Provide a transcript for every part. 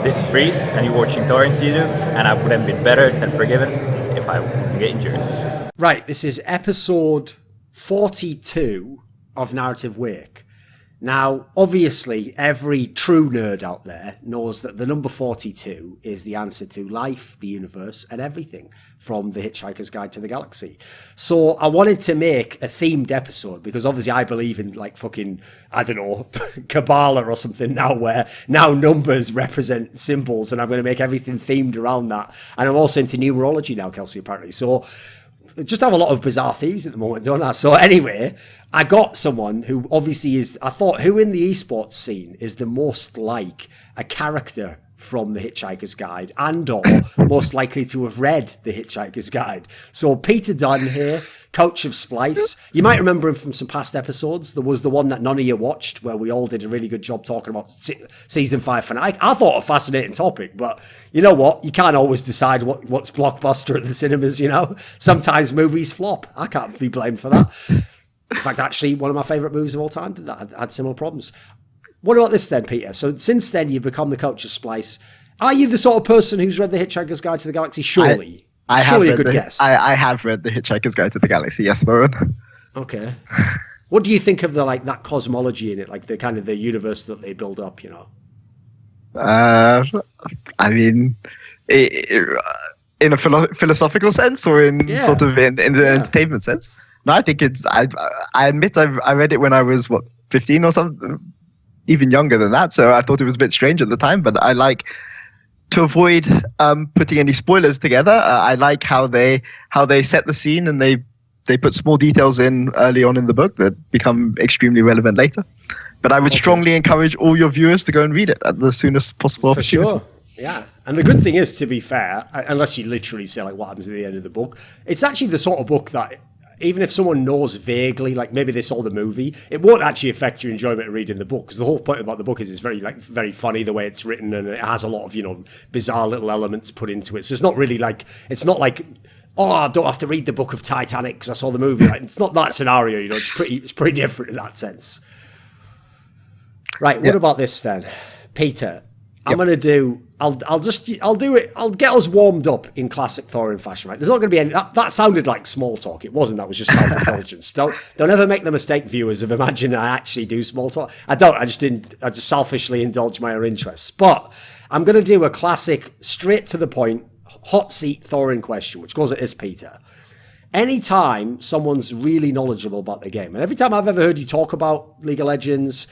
This is Freeze, and you're watching Thorin season, and I would have been better than forgiven if I wouldn't get injured. Right, this is episode 42 of Narrative Wake. Now, obviously, every true nerd out there knows that the number 42 is the answer to life, the universe, and everything from The Hitchhiker's Guide to the Galaxy. So I wanted to make a themed episode because obviously I believe in like fucking, I don't know, Kabbalah or something now where now numbers represent symbols and I'm going to make everything themed around that. And I'm also into numerology now, Kelsey, apparently. So just have a lot of bizarre theories at the moment, don't I? So anyway, I got someone who obviously is, I thought, who in the esports scene is the most like a character from The Hitchhiker's Guide and or most likely to have read The Hitchhiker's Guide. So Peter Dunn here, Coach of Splyce. You might remember him from some past episodes. There was the one that none of you watched where we all did a really good job talking about season 5 Fnatic. I thought a fascinating topic, but you know what? You can't always decide what's blockbuster at the cinemas, you know? Sometimes movies flop. I can't be blamed for that. In fact, actually, one of my favourite movies of all time did that. I had similar problems. What about this then, Peter? So since then, you've become the Coach of Splyce. Are you the sort of person who's read The Hitchhiker's Guide to the Galaxy? Surely. I Surely have a good guess. I have read The Hitchhiker's Guide to the Galaxy, yes, Thorin. Okay. What do you think of the like that cosmology in it, like the kind of the universe that they build up, you know? I mean, in a philosophical sense or in sort of in the entertainment sense? No, I think it's, I admit I read it when I was, 15 or something? Even younger than that, so I thought it was a bit strange at the time, but I like, to avoid putting any spoilers together, I like how they set the scene and they put small details in early on in the book that become extremely relevant later. But I would strongly encourage all your viewers to go and read it at the soonest possible opportunity. For sure, yeah. And the good thing is, to be fair, unless you literally say like what happens at the end of the book, it's actually the sort of book that even if someone knows vaguely, like maybe they saw the movie, it won't actually affect your enjoyment of reading the book. Because the whole point about the book is it's very funny the way it's written, and it has a lot of, you know, bizarre little elements put into it. So it's not really like, oh, I don't have to read the book of Titanic because I saw the movie. Like, it's not that scenario, you know. It's pretty different in that sense. Right. What about this then, Peter? I'm going to do. I'll do it. I'll get us warmed up in classic Thorin fashion, right? There's not going to be any. That sounded like small talk. It wasn't. That was just self-indulgence. Don't ever make the mistake, viewers, of imagining I actually do small talk. I don't. I just selfishly indulge my own interests. But I'm going to do a classic, straight to the point, hot seat Thorin question, which goes at this, Peter. Anytime someone's really knowledgeable about the game, and every time I've ever heard you talk about League of Legends,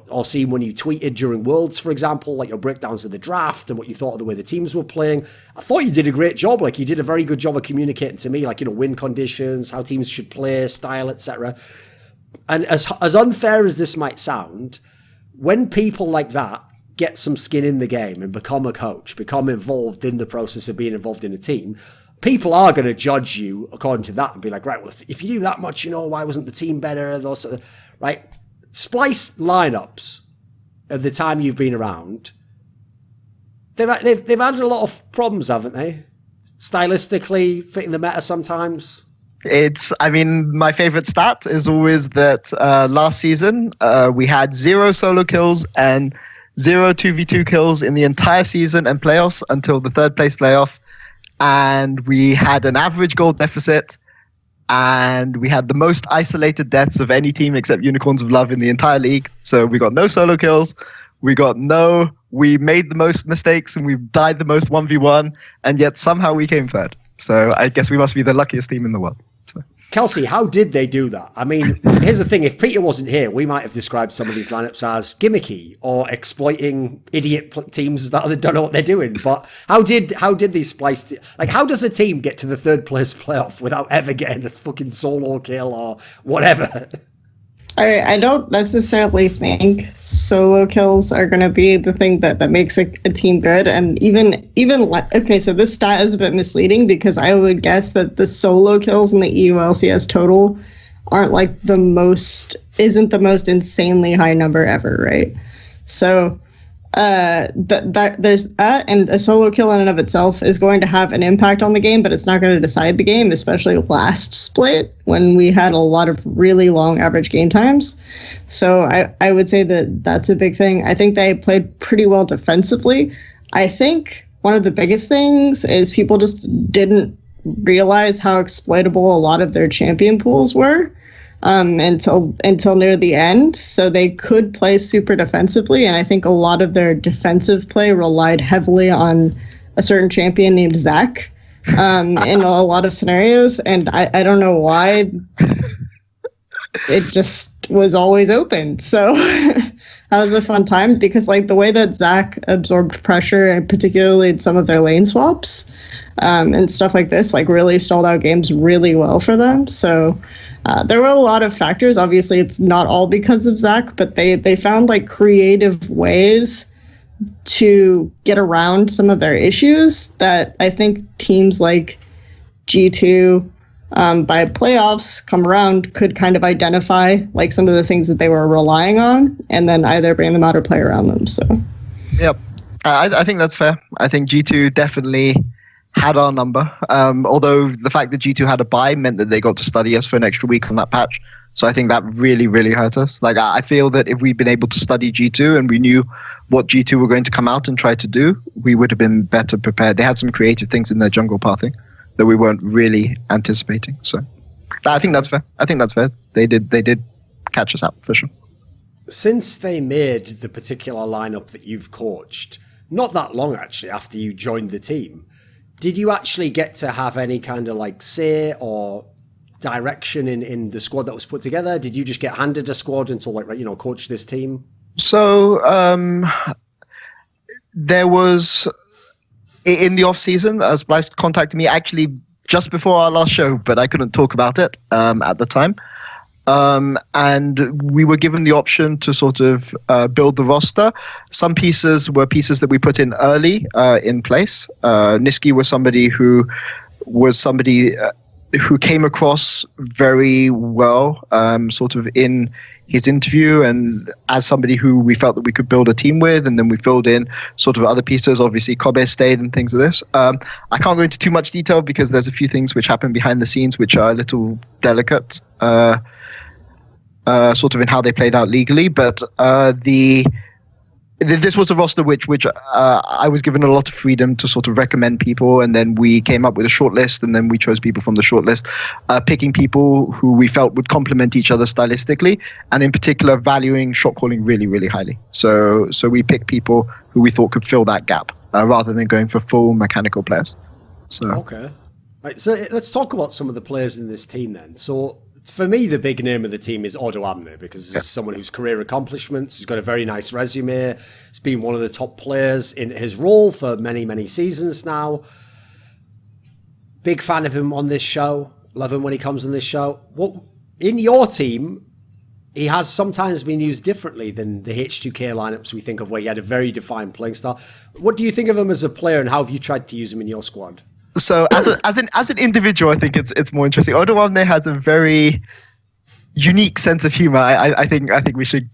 or seen when you tweeted during Worlds, for example, like your breakdowns of the draft and what you thought of the way the teams were playing, I thought you did a great job. Like, you did a very good job of communicating to me, like, you know, win conditions, how teams should play, style, etc. And as unfair as this might sound, when people like that get some skin in the game and become a coach, become involved in the process of being involved in a team, people are going to judge you according to that and be like, right, well, if you do that much, you know, why wasn't the team better? Those, right? Splyce lineups of the time you've been around, they've had a lot of problems, haven't they? Stylistically, fitting the meta sometimes. I mean, my favorite stat is always that last season we had 0 solo kills and 0 2v2 kills in the entire season and playoffs until the third place playoff. And we had an average goal deficit, and we had the most isolated deaths of any team except Unicorns of Love in the entire league. So we got no solo kills, we made the most mistakes, and we died the most 1v1, and yet somehow we came third. So I guess we must be the luckiest team in the world. So. Kelsey, how did they do that? I mean, here's the thing. If Peter wasn't here, we might have described some of these lineups as gimmicky or exploiting idiot teams that don't know what they're doing. But how did these Splyce... Like, how does a team get to the third place playoff without ever getting a fucking solo kill or whatever? I don't necessarily think solo kills are going to be the thing that makes a team good. And even okay, so this stat is a bit misleading because I would guess that the solo kills in the EU LCS total aren't like isn't the most insanely high number ever, right? So there's that, and a solo kill in and of itself is going to have an impact on the game, but it's not going to decide the game, especially last split when we had a lot of really long average game times. So I would say that that's a big thing. I think they played pretty well defensively. I think one of the biggest things is people just didn't realize how exploitable a lot of their champion pools were until near the end. So they could play super defensively, and I think a lot of their defensive play relied heavily on a certain champion named Zach in a lot of scenarios, and I don't know why. It just was always open. So that was a fun time because like the way that Zach absorbed pressure, and particularly in some of their lane swaps and stuff like this, like really stalled out games really well for them. So there were a lot of factors. Obviously, it's not all because of Zach, but they found like creative ways to get around some of their issues that I think teams like G2 by playoffs come around could kind of identify like some of the things that they were relying on and then either bring them out or play around them. So, yep. I think that's fair. I think G2 definitely had our number. Although the fact that G2 had a bye meant that they got to study us for an extra week on that patch. So I think that really, really hurt us. Like I feel that if we'd been able to study G2 and we knew what G2 were going to come out and try to do, we would have been better prepared. They had some creative things in their jungle pathing that we weren't really anticipating. So I think that's fair. They did catch us out for sure. Since they made the particular lineup that you've coached, not that long actually after you joined the team, did you actually get to have any kind of like say or direction in the squad that was put together? Did you just get handed a squad and told, like, coach this team? So there was, in the off season, Splyce contacted me actually just before our last show, but I couldn't talk about it at the time. And we were given the option to sort of build the roster. Some pieces were pieces that we put in early in place. Niski was somebody who came across very well, sort of in his interview, and as somebody who we felt that we could build a team with, and then we filled in sort of other pieces. Obviously, Kobe stayed and things like this. I can't go into too much detail because there's a few things which happen behind the scenes which are a little delicate, sort of in how they played out legally. But this was a roster which I was given a lot of freedom to sort of recommend people, and then we came up with a short list, and then we chose people from the short list, picking people who we felt would complement each other stylistically, and in particular valuing shot calling really, really highly. So we picked people who we thought could fill that gap rather than going for full mechanical players. So okay, right. So let's talk about some of the players in this team then. So for me, the big name of the team is Odo Amne, because he's someone whose career accomplishments, he's got a very nice resume. He's been one of the top players in his role for many, many seasons now. Big fan of him on this show. Love him when he comes on this show. What in your team, he has sometimes been used differently than the H2K lineups we think of, where he had a very defined playing style. What do you think of him as a player, and how have you tried to use him in your squad? So as an individual, I think it's more interesting. Odo Amne has a very unique sense of humor. I think we should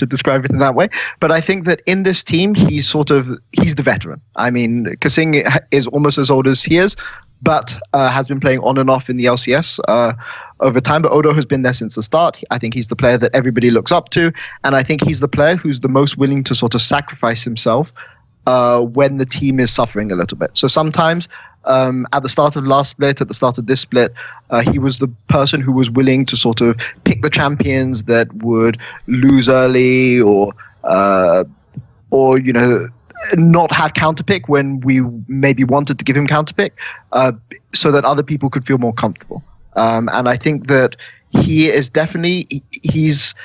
describe it in that way. But I think that in this team, he's the veteran. I mean, Kasing is almost as old as he is, but has been playing on and off in the LCS over time. But Odo has been there since the start. I think he's the player that everybody looks up to, and I think he's the player who's the most willing to sort of sacrifice himself when the team is suffering a little bit. So sometimes at the start of last split, at the start of this split, he was the person who was willing to sort of pick the champions that would lose early, or not have counterpick when we maybe wanted to give him counterpick, so that other people could feel more comfortable. And I think that he is definitely his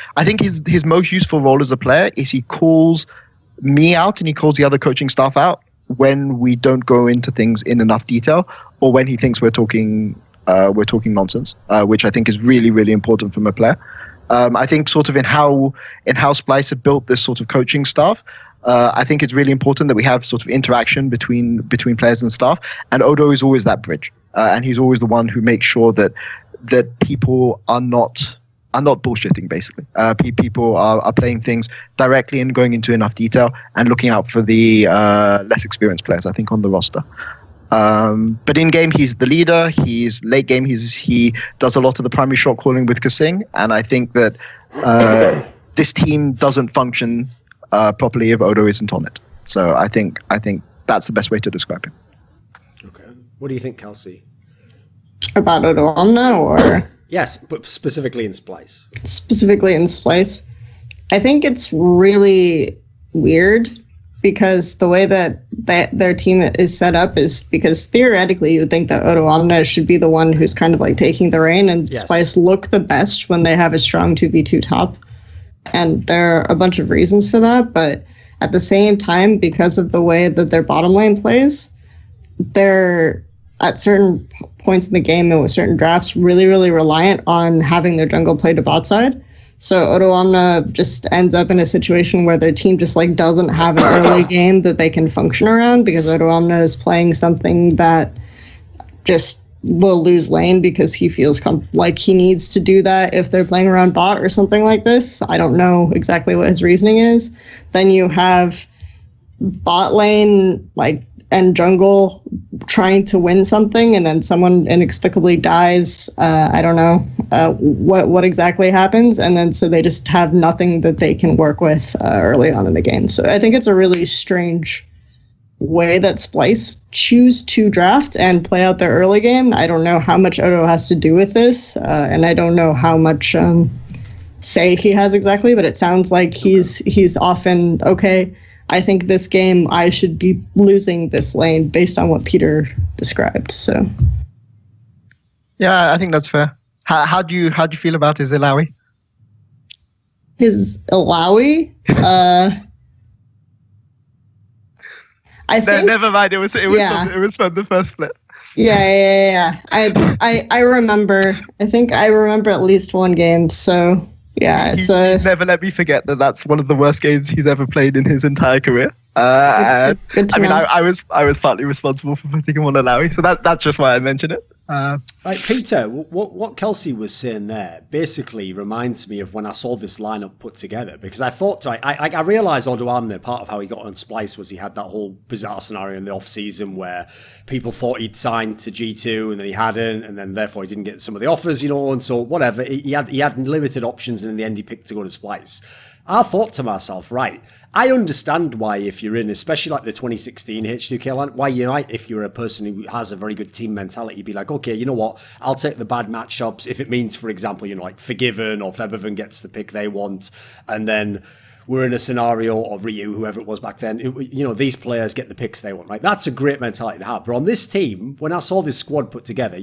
most useful role as a player is he calls me out and he calls the other coaching staff out when we don't go into things in enough detail, or when he thinks we're talking nonsense, which I think is really, really important from a player. I think sort of in how Splyce have built this sort of coaching staff, I think it's really important that we have sort of interaction between players and staff, and Odo is always that bridge, and he's always the one who makes sure that people are not bullshitting, basically. People are playing things directly and going into enough detail and looking out for the less experienced players, I think, on the roster. But in game, he's the leader. He's late game. He does a lot of the primary shot calling with Kasing, and I think that this team doesn't function properly if Odo isn't on it. So I think that's the best way to describe him. Okay. What do you think, Kelsey? About Odoamna or Yes, but specifically in Splyce. specifically in Splyce? I think it's really weird because the way that their team is set up is because theoretically you would think that Odoamna should be the one who's kind of like taking the reign, and Yes. Splyce look the best when they have a strong 2v2 top. And there are a bunch of reasons for that, but at the same time, because of the way that their bottom lane plays, they're at certain points in the game and with certain drafts really, really reliant on having their jungle play to bot side. So Odoamna just ends up in a situation where their team just like doesn't have an early game that they can function around because Odoamna is playing something that just will lose lane because he feels like he needs to do that if they're playing around bot or something like this. I don't know exactly what his reasoning is. Then you have bot lane and jungle trying to win something, and then someone inexplicably dies. I don't know what exactly happens, and then so they just have nothing that they can work with early on in the game. So I think it's a really strange way that Splyce choose to draft and play out their early game. I don't know how much Odo has to do with this, and I don't know how much say he has exactly, but it sounds like he's often, okay, I think this game I should be losing this lane based on what Peter described. So Yeah, I think that's fair. How do you feel about his Ilawi? his Ilawi, I think. Never mind. It was from the first split. Yeah. I remember. I think I remember at least one game. So yeah, it's He never let me forget that that's one of the worst games he's ever played in his entire career. And good to I mean, know. I was partly responsible for putting him on Ilawi, so that's just why I mentioned it. Like Peter, what Kelsey was saying there basically reminds me of when I saw this lineup put together, because I thought I realised Odoamne, part of how he got on Splyce was he had that whole bizarre scenario in the off season where people thought he'd signed to G2 and then he hadn't, and then therefore he didn't get some of the offers, and so whatever, he had limited options, and in the end he picked to go to Splyce. I thought to myself, right, I understand why if you're in, especially like the 2016 H2K line, why you might, if you're a person who has a very good team mentality, be like, okay, you know what, I'll take the bad matchups if it means, for example, like Forgiven or Featherven gets the pick they want, and then we're in a scenario, or Ryu, whoever it was back then, these players get the picks they want, right? That's a great mentality to have. But on this team, when I saw this squad put together,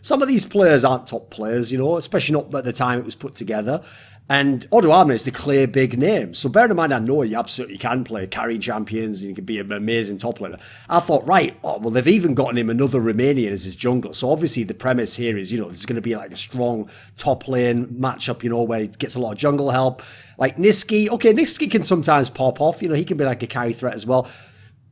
some of these players aren't top players, especially not at the time it was put together. And Odoamne is the clear big name. So bear in mind, I know you absolutely can play carry champions and you can be an amazing top laner. I thought, right, they've even gotten him another Romanian as his jungler. So obviously the premise here is, this is going to be like a strong top lane matchup, where he gets a lot of jungle help. Like Niski, okay, Niski can sometimes pop off. He can be like a carry threat as well.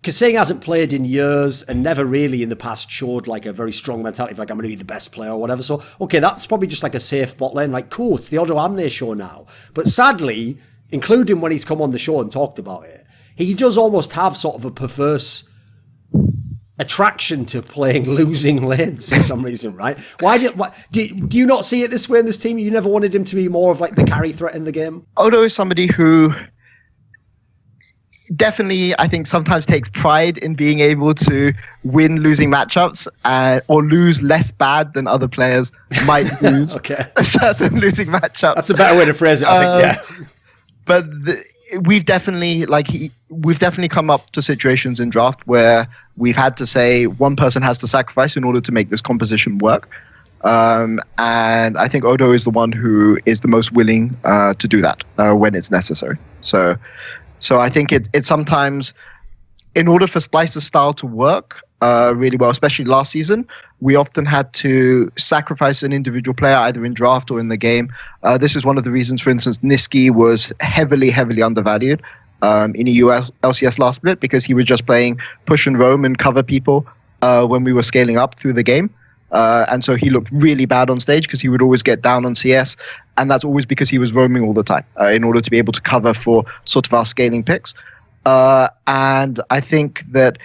Kasing hasn't played in years and never really in the past showed like a very strong mentality of like, I'm going to be the best player or whatever. So, okay, that's probably just like a safe bot lane. Like, cool, it's the Odoamne show now. But sadly, including when he's come on the show and talked about it, he does almost have sort of a perverse attraction to playing losing lanes for some reason, right? Do you not see it this way in this team? You never wanted him to be more of like the carry threat in the game? Odo is somebody who definitely, I think, sometimes takes pride in being able to win losing matchups or lose less bad than other players might lose a certain losing matchup. That's a better way to phrase it, I think, yeah. But we've definitely come up to situations in draft where we've had to say one person has to sacrifice in order to make this composition work. And I think Odo is the one who is the most willing to do that when it's necessary. So I think it's sometimes, in order for Splyce's style to work really well, especially last season, we often had to sacrifice an individual player either in draft or in the game. This is one of the reasons, for instance, Niski was heavily, heavily undervalued in EU LCS last split because he was just playing push and roam and cover people when we were scaling up through the game. And so he looked really bad on stage because he would always get down on CS. And that's always because he was roaming all the time in order to be able to cover for sort of our scaling picks. And I think that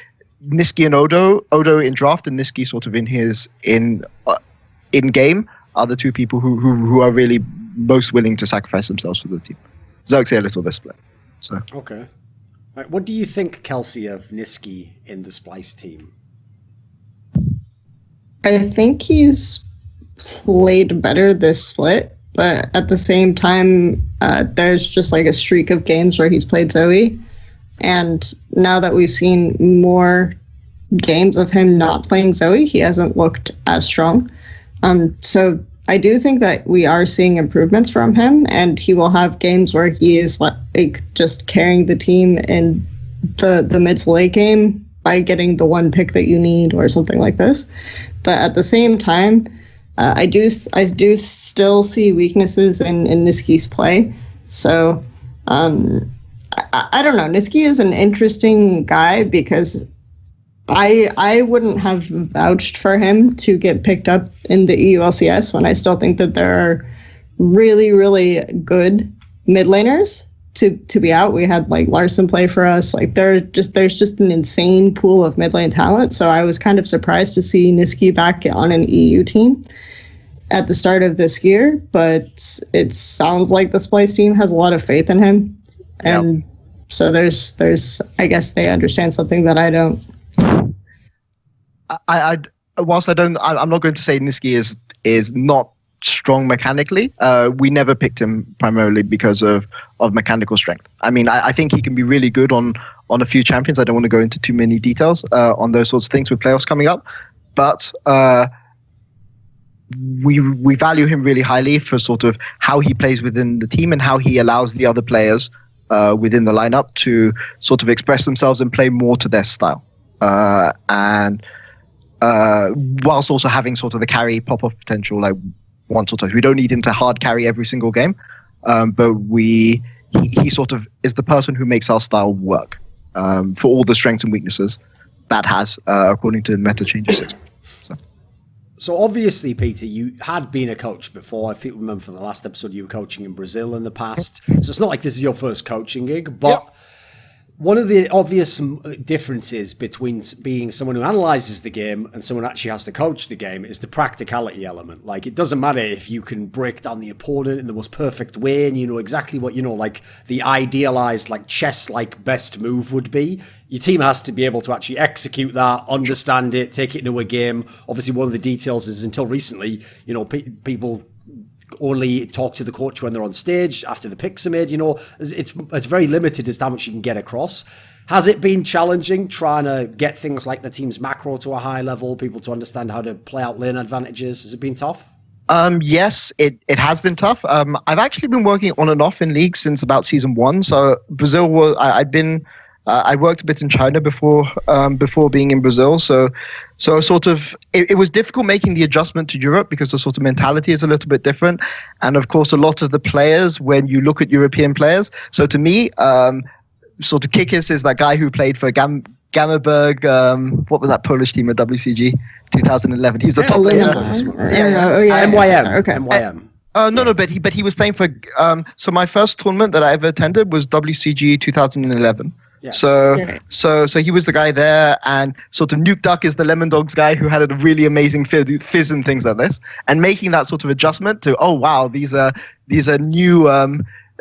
Niski and Odo in draft and Niski sort of in game are the two people who are really most willing to sacrifice themselves for the team. Zerg say a little this split. So. Okay. Right, what do you think, Kelsey, of Niski in the Splyce team? I think he's played better this split, but at the same time, there's just like a streak of games where he's played Zoe. And now that we've seen more games of him not playing Zoe, he hasn't looked as strong. So I do think that we are seeing improvements from him, and he will have games where he is like just carrying the team in the mid to late game by getting the one pick that you need or something like this. But at the same time, I do still see weaknesses in Niski's play. So I don't know. Niski is an interesting guy because I wouldn't have vouched for him to get picked up in the EU LCS when I still think that there are really, really good mid laners to be out. We had like Larson play for us. Like there's just an insane pool of mid lane talent. So I was kind of surprised to see Niski back on an EU team at the start of this year, but it sounds like the Splyce team has a lot of faith in him. And so there's I guess they understand something that I don't. Whilst I'm not going to say Niski is not strong mechanically. We never picked him primarily because of mechanical strength. I mean, I think he can be really good on a few champions. I don't want to go into too many details on those sorts of things with playoffs coming up, but we value him really highly for sort of how he plays within the team and how he allows the other players within the lineup to sort of express themselves and play more to their style. And whilst also having sort of the carry pop-off potential, like once or twice. We don't need him to hard carry every single game, but he sort of is the person who makes our style work for all the strengths and weaknesses that has, according to meta changes 6. So obviously, Peter, you had been a coach before. If you remember from the last episode, you were coaching in Brazil in the past. So it's not like this is your first coaching gig, but one of the obvious differences between being someone who analyzes the game and someone who actually has to coach the game is the practicality element. Like, it doesn't matter if you can break down the opponent in the most perfect way and you know exactly what, like the idealized, like chess-like best move would be. Your team has to be able to actually execute that, understand it, take it into a game. Obviously, one of the details is until recently, people only talk to the coach when they're on stage after the picks are made. It's very limited as to how much you can get across. Has it been challenging trying to get things like the team's macro to a high level, people to understand how to play out lane advantages? Has it been tough? Yes, it has been tough. I've actually been working on and off in league since about season 1. So Brazil was I worked a bit in China before being in Brazil. So sort of it was difficult making the adjustment to Europe because the sort of mentality is a little bit different. And of course, a lot of the players, when you look at European players, so to me, sort of Kikis is that guy who played for Gammerberg. What was that Polish team at WCG 2011? He's a top player. MYM. Okay. MYM. No, but he was playing for. So my first tournament that I ever attended was WCG 2011. Yeah. So he was the guy there, and sort of Nuke Duck is the Lemon Dogs guy who had a really amazing fizz and things like this, and making that sort of adjustment to these are new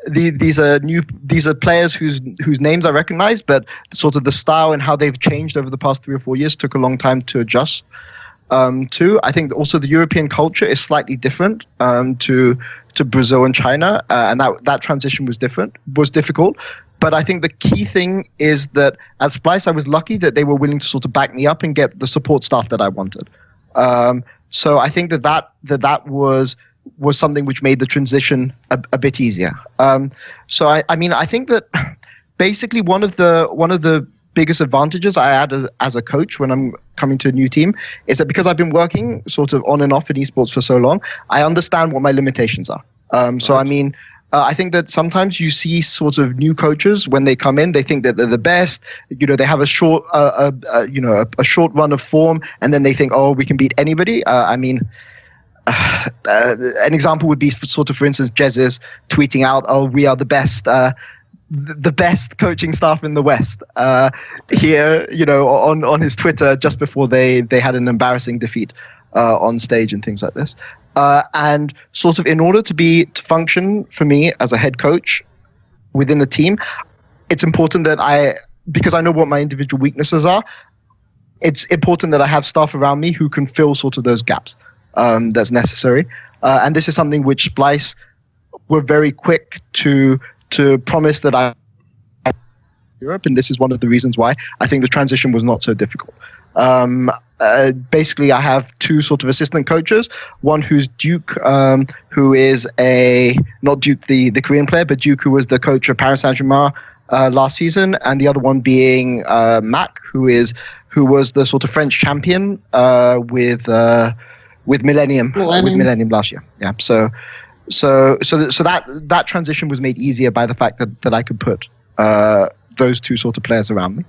these are players whose names I recognize, but sort of the style and how they've changed over the past 3 or 4 years took a long time to adjust to. I think also the European culture is slightly different to Brazil and China, and that transition was difficult. But I think the key thing is that at Splyce, I was lucky that they were willing to sort of back me up and get the support staff that I wanted. So I think that was something which made the transition a bit easier. So I think that basically one of the biggest advantages I had as a coach when I'm coming to a new team is that because I've been working sort of on and off in esports for so long, I understand what my limitations are. I think that sometimes you see sort of new coaches when they come in, they think that they're the best. They have a short run of form, and then they think, we can beat anybody. An example would be for instance, Jez's tweeting out, we are the best. The best coaching staff in the West here, on his Twitter just before they had an embarrassing defeat on stage and things like this. And sort of in order to function for me as a head coach within a team, it's important that because I know what my individual weaknesses are, it's important that I have staff around me who can fill sort of those gaps that's necessary. And this is something which Splyce were very quick to promise that I Europe, and this is one of the reasons why I think the transition was not so difficult. Basically, I have two sort of assistant coaches. One who's Duke, who is not Duke the Korean player, but Duke, who was the coach of Paris Saint-Germain last season, and the other one being Mac, who was the sort of French champion with Millennium last year. Yeah, so that transition was made easier by the fact that I could put those two sort of players around me.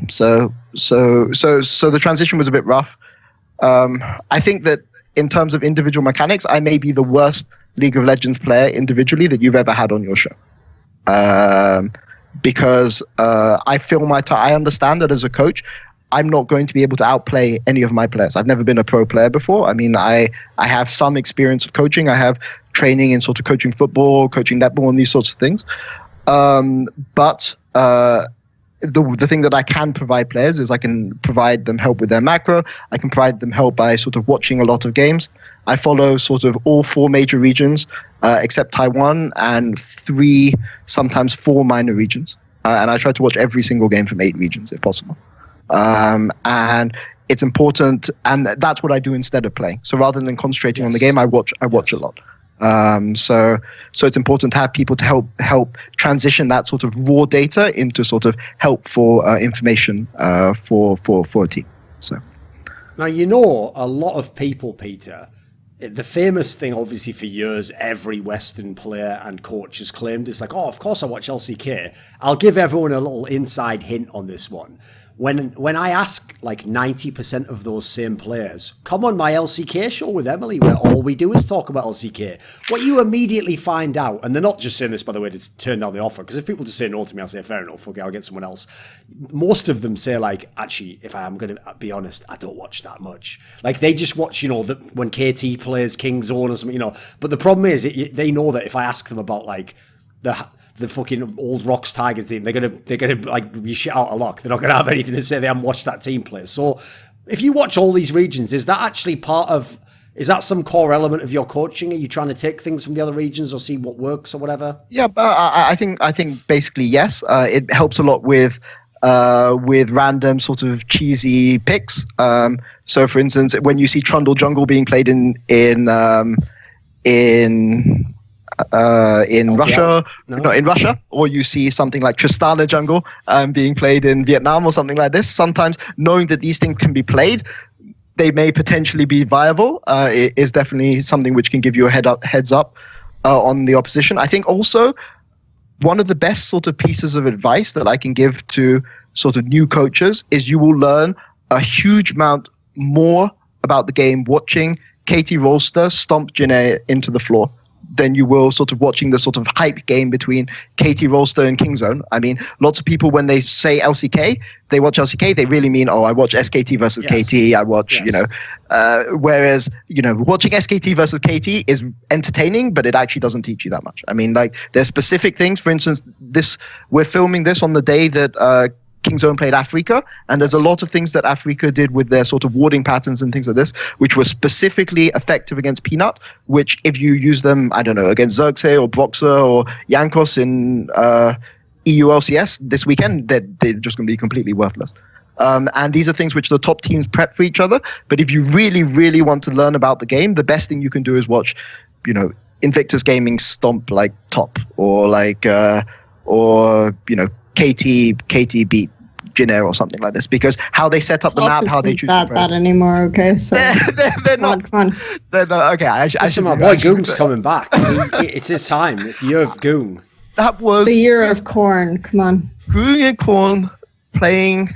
So the transition was a bit rough. I think that in terms of individual mechanics, I may be the worst League of Legends player individually that you've ever had on your show. Because I feel I understand that as a coach, I'm not going to be able to outplay any of my players. I've never been a pro player before. I mean, I have some experience of coaching. I have training in sort of coaching football, coaching netball, and these sorts of things. But the thing that I can provide players is I can provide them help with their macro. I can provide them help by sort of watching a lot of games. I follow sort of all 4 major regions except Taiwan and 3, sometimes 4 minor regions. And I try to watch every single game from 8 regions if possible. And it's important, and that's what I do instead of playing. So rather than concentrating on the game, I watch a lot. So it's important to have people to help transition that sort of raw data into sort of helpful information for a team. So now, a lot of people, Peter. The famous thing, obviously, for years, every Western player and coach has claimed is like, oh, of course I watch LCK. I'll give everyone a little inside hint on this one. When I ask like 90% of those same players, come on my LCK show with Emily, where all we do is talk about LCK, what you immediately find out, and they're not just saying this, by the way, to turn down the offer, because if people just say no to me, I'll say, fair enough, okay, I'll get someone else. Most of them say like, actually, if I'm going to be honest, I don't watch that much. Like they just watch, when KT plays Kingzone or something, but the problem is they know that if I ask them about like the fucking old Rocks Tigers team, they're gonna like be shit out of luck. They're not gonna have anything to say they haven't watched that team play. So if you watch all these regions, is that actually is that some core element of your coaching? Are you trying to take things from the other regions or see what works or whatever? Yeah, I think basically yes. It helps a lot with random sort of cheesy picks. So for instance, when you see Trundle Jungle being played in Russia, in Russia, or you see something like Tristana Jungle being played in Vietnam or something like this. Sometimes knowing that these things can be played, they may potentially be viable, is definitely something which can give you a heads up on the opposition. I think also one of the best sort of pieces of advice that I can give to sort of new coaches is you will learn a huge amount more about the game watching KT Rolster stomp Janae into the floor than you will sort of watching the sort of hype game between KT Rolster and Kingzone. I mean, lots of people, when they say LCK, they watch LCK, they really mean, I watch SKT versus KT, I watch, whereas, watching SKT versus KT is entertaining, but it actually doesn't teach you that much. I mean, like, there's specific things. For instance, we're filming this on the day that Kingzone played Africa, and there's a lot of things that Africa did with their sort of warding patterns and things like this, which were specifically effective against Peanut, which if you use them, I don't know, against Xerxes or Broxer or Yankos in EU LCS this weekend, they're just going to be completely worthless. And these are things which the top teams prep for each other. But if you really, really want to learn about the game, the best thing you can do is watch, Invictus Gaming stomp like Top, or KT beat Jinair or something like this, because how they set up the map, how they choose that bad anymore. Okay, so they're not. Come on. They're not, okay, Listen, my boy Goon's coming back. It's his time. It's the year of Goon. That was the year of Corn. Come on, Goon and Corn playing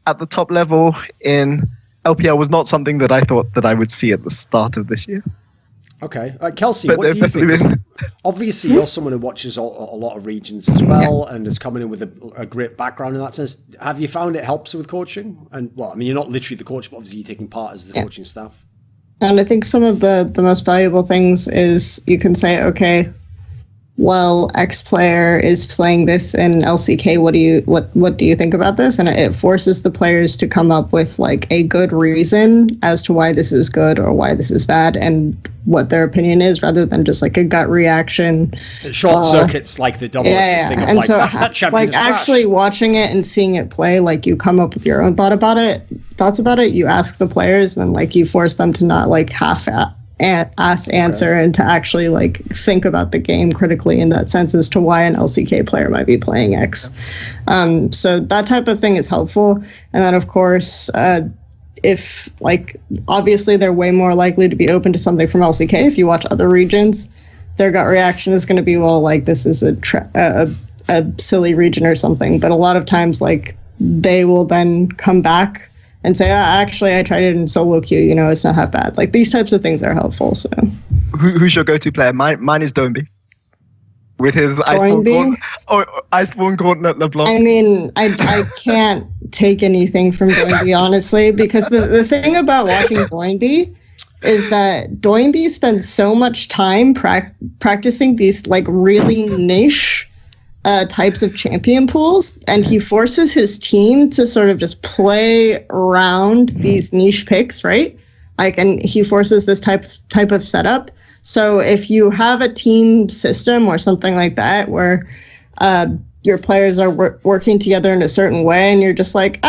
at the top level in LPL was not something that I thought that I would see at the start of this year. Okay. Kelsey, what do you think? Obviously, you're someone who watches a lot of regions as well, and is coming in with a great background in that sense. Have you found it helps with coaching? And, you're not literally the coach, but obviously you're taking part as the coaching staff. And I think some of the most valuable things is you can say, okay, well, X player is playing this in LCK. What do you think about this? And it forces the players to come up with like a good reason as to why this is good or why this is bad and what their opinion is, rather than just like a gut reaction. It short circuits like the double thing of and like, so that champion is actually trash. watching it and seeing it play, like you come up with your own thoughts about it. You ask the players, and like you force them to not like answer and to actually like think about the game critically in that sense as to why an LCK player might be playing X. So that type of thing is helpful. And then of course, if like obviously they're way more likely to be open to something from LCK. If you watch other regions, their gut reaction is going to be, well, like this is a silly region or something. But a lot of times, like they will then come back and say, actually, I tried it in solo queue. You know, it's not half bad. Like these types of things are helpful. So, who's your go-to player? Mine is Doinby. With his Iceborne Gauntlet LeBlanc. I mean, I can't take anything from Doinby, honestly, because the thing about watching Doinby is that Doinby spends so much time practicing these like really niche types of champion pools, and he forces his team to sort of just play around these niche picks, right? Like, and he forces this type of setup. So if you have a team system or something like that where your players are working together in a certain way, and you're just like,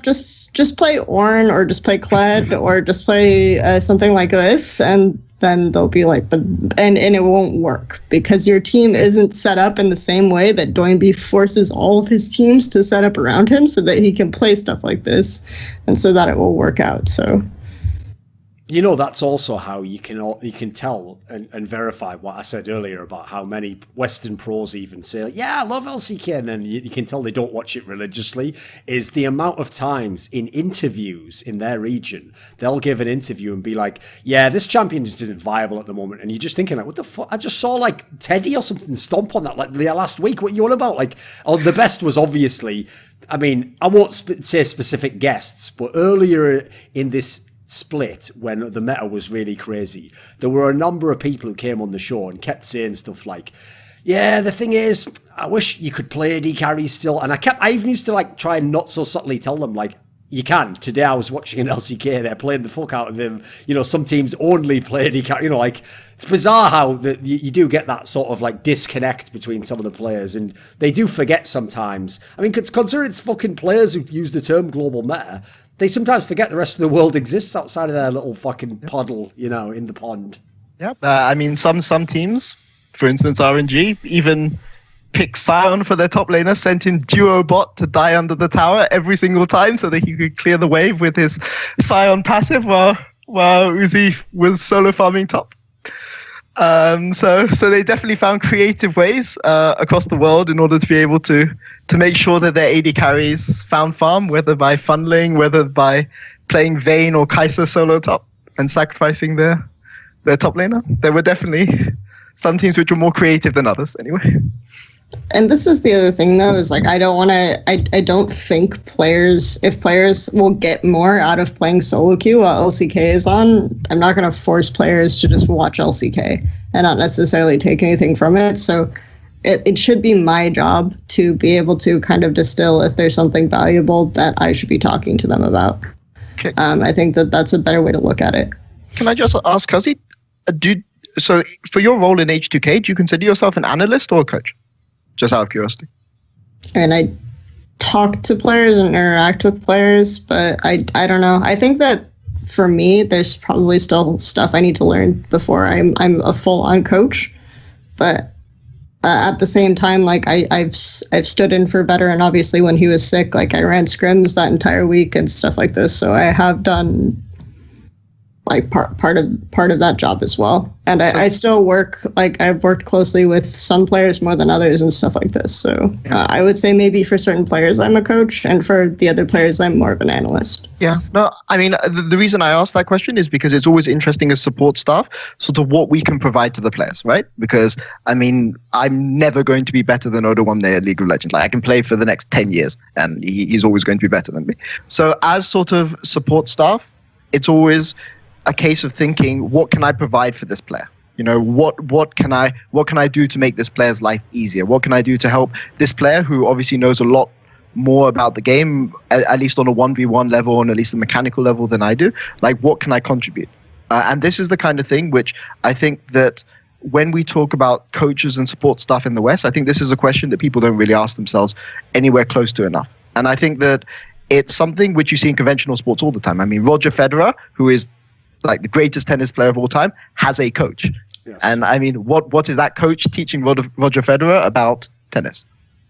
just play Ornn or just play Kled or just play something like this, and then they'll be like, and it won't work because your team isn't set up in the same way that Doinby forces all of his teams to set up around him so that he can play stuff like this and so that it will work out. So, you know, that's also how you can tell and verify what I said earlier about how many Western pros even say, yeah, I love LCK, and then you can tell they don't watch it religiously, is the amount of times in interviews in their region, they'll give an interview and be like, yeah, this champion just isn't viable at the moment, and you're just thinking like, what the fuck? I just saw like Teddy or something stomp on that like the last week. What are you on about? Like, the best was obviously, I mean, I won't say specific guests, but earlier in this split, when the meta was really crazy, there were a number of people who came on the show and kept saying stuff like, yeah, the thing is, I wish you could play AD carries still. And I even used to like try and not so subtly tell them like, you can. Today I was watching an LCK, they're playing the fuck out of them. You know, some teams only play AD carry, you know, like it's bizarre how you do get that sort of like disconnect between some of the players, and they do forget sometimes. I mean, consider it's fucking players who use the term global meta. They sometimes forget the rest of the world exists outside of their little fucking puddle, you know, in the pond. Yeah, I mean, some teams, for instance, RNG, even pick Sion for their top laner, sent in duo bot to die under the tower every single time so that he could clear the wave with his Sion passive while Uzi was solo farming top. So they definitely found creative ways across the world in order to be able to make sure that their AD carries found farm, whether by funneling, whether by playing Vayne or Kai'Sa solo top and sacrificing their top laner. There were definitely some teams which were more creative than others anyway. And this is the other thing though, is like I don't think if players will get more out of playing solo queue while LCK is on, I'm not going to force players to just watch LCK and not necessarily take anything from it. So it should be my job to be able to kind of distill if there's something valuable that I should be talking to them about. Okay. I think that's a better way to look at it. Can I just ask, Kelsey, so for your role in H2K, do you consider yourself an analyst or a coach? Just out of curiosity. And I talk to players and interact with players, but I don't know. I think that for me, there's probably still stuff I need to learn before I'm a full-on coach. But at the same time, like I've stood in for Veteran, obviously when he was sick. Like I ran scrims that entire week and stuff like this. So I have done like part of that job as well. And I still work, like I've worked closely with some players more than others and stuff like this. So I would say maybe for certain players I'm a coach, and for the other players I'm more of an analyst. Yeah, no, I mean, the reason I asked that question is because it's always interesting as support staff, sort of what we can provide to the players, right? Because, I mean, I'm never going to be better than Oda one day at League of Legends. Like, I can play for the next 10 years, and he's always going to be better than me. So as sort of support staff, it's always a case of thinking, what can I provide for this player? what can I do to make this player's life easier? What can I do to help this player who obviously knows a lot more about the game, at least on a 1v1 level, and at least a mechanical level than I do? Like, what can I contribute? And this is the kind of thing which I think that when we talk about coaches and support staff in the West, I think this is a question that people don't really ask themselves anywhere close to enough. And I think that it's something which you see in conventional sports all the time. I mean, Roger Federer, who is like the greatest tennis player of all time, has a coach. Yes. And I mean, what is that coach teaching Roger Federer about tennis?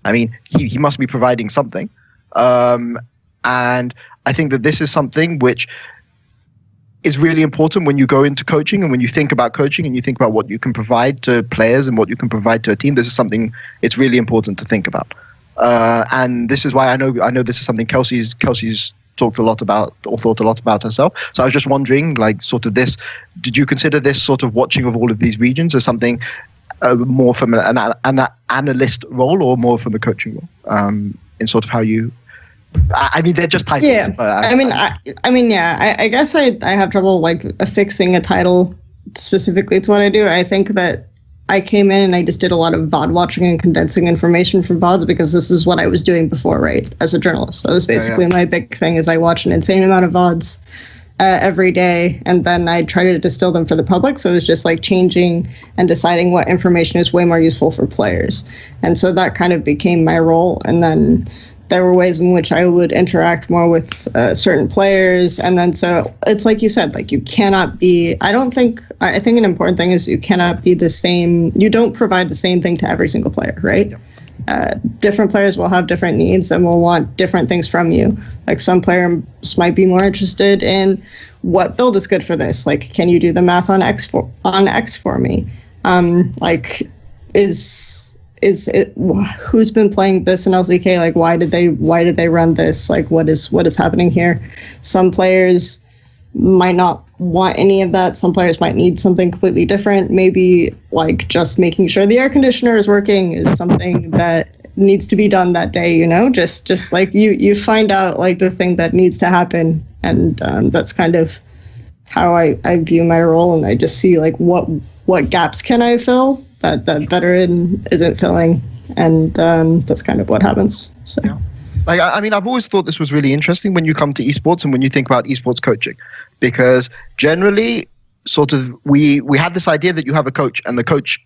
I mean, he must be providing something. And I think that this is something which is really important when you go into coaching, and when you think about coaching and you think about what you can provide to players and what you can provide to a team. This is something it's really important to think about. And this is why I know this is something Kelsey's talked a lot about, or thought a lot about herself. So I was just wondering, like, sort of this, did you consider this sort of watching of all of these regions as something more from an analyst role, or more from a coaching role, in sort of how you? I mean, they're just titles. Yeah, I guess I have trouble like affixing a title specifically to what I do. I think that I came in and I just did a lot of VOD watching and condensing information from VODs, because this is what I was doing before, right? As a journalist. So it was basically my big thing is I watch an insane amount of VODs every day, and then I try to distill them for the public. So it was just like changing and deciding what information is way more useful for players. And so that kind of became my role. And then there were ways in which I would interact more with certain players. And then so it's like you said, like you cannot be, I think an important thing is you cannot be the same, you don't provide the same thing to every single player, right? Different players will have different needs and will want different things from you. Like some players might be more interested in what build is good for this. Like, can you do the math on X for me? Like, is it who's been playing this in LCK? Like, why did they run this? Like, what is happening here? Some players might not want any of that. Some players might need something completely different. Maybe like just making sure the air conditioner is working is something that needs to be done that day, just like you find out like the thing that needs to happen. And that's kind of how I view my role. And I just see like what gaps can I fill that Veteran isn't filling. And that's kind of what happens. So. Yeah. Like, I mean, I've always thought this was really interesting when you come to esports and when you think about esports coaching, because generally, sort of, we have this idea that you have a coach, and the coach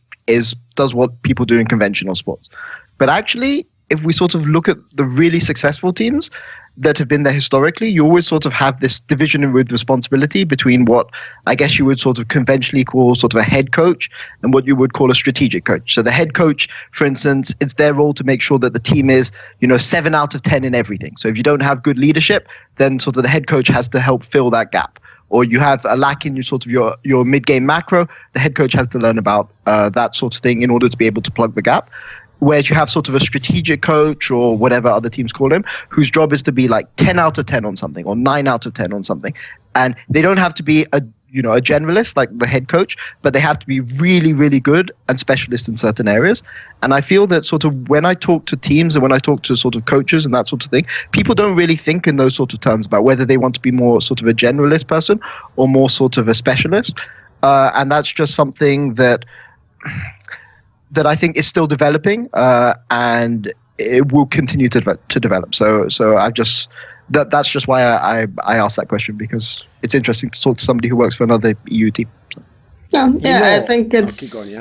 does what people do in conventional sports. But actually, if we sort of look at the really successful teams that have been there historically, you always sort of have this division with responsibility between what I guess you would sort of conventionally call sort of a head coach and what you would call a strategic coach. So the head coach, for instance, it's their role to make sure that the team is, 7 out of 10 in everything. So if you don't have good leadership, then sort of the head coach has to help fill that gap. Or you have a lack in your mid-game macro, the head coach has to learn about that sort of thing in order to be able to plug the gap. Whereas you have sort of a strategic coach, or whatever other teams call him, whose job is to be like 10 out of 10 on something, or 9 out of 10 on something. And they don't have to be a generalist like the head coach, but they have to be really, really good and specialist in certain areas. And I feel that sort of when I talk to teams and when I talk to sort of coaches and that sort of thing, people don't really think in those sort of terms about whether they want to be more sort of a generalist person or more sort of a specialist. And that's just something that I think is still developing, and it will continue to develop. So I just that's just why I asked that question, because it's interesting to talk to somebody who works for another EU team. So. I think it's.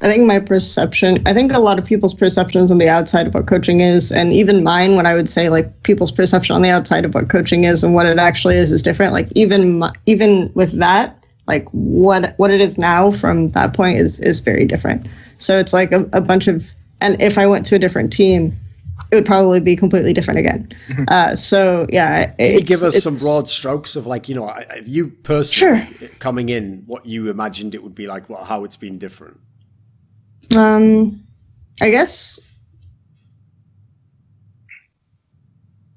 I think my perception. I think a lot of people's perceptions on the outside of what coaching is, and even mine, when I would say like people's perception on the outside of what coaching is and what it actually is different. Like even with that, like what it is now from that point is very different. So it's like a bunch of, and if I went to a different team, it would probably be completely different again. So yeah. Can you give us some broad strokes of like, if you personally coming in, what you imagined it would be like, how it's been different? I guess,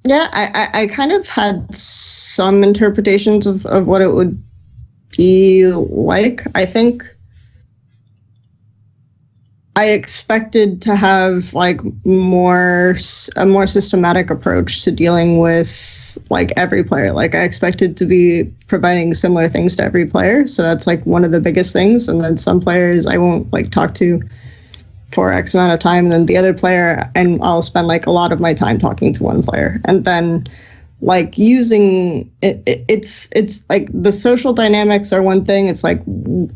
yeah, I kind of had some interpretations of what it would be like. I think I expected to have like a more systematic approach to dealing with like every player. Like I expected to be providing similar things to every player. So that's like one of the biggest things. And then some players I won't like talk to for X amount of time. And then the other player, and I'll spend like a lot of my time talking to one player. And then like using it's like the social dynamics are one thing. It's like,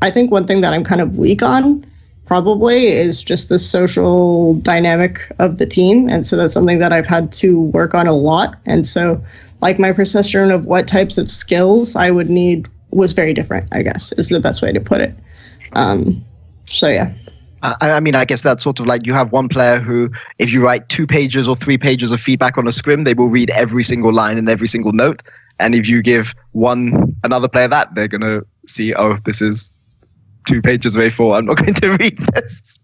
I think one thing that I'm kind of weak on probably is just the social dynamic of the team. And so that's something that I've had to work on a lot. And so like my perception of what types of skills I would need was very different, I guess, is the best way to put it. So yeah. I mean, I guess that's sort of like you have one player who, if you write 2 pages or 3 pages of feedback on a scrim, they will read every single line and every single note. And if you give another player that, they're going to see, oh, this is 2 pages of A4. I'm not going to read this.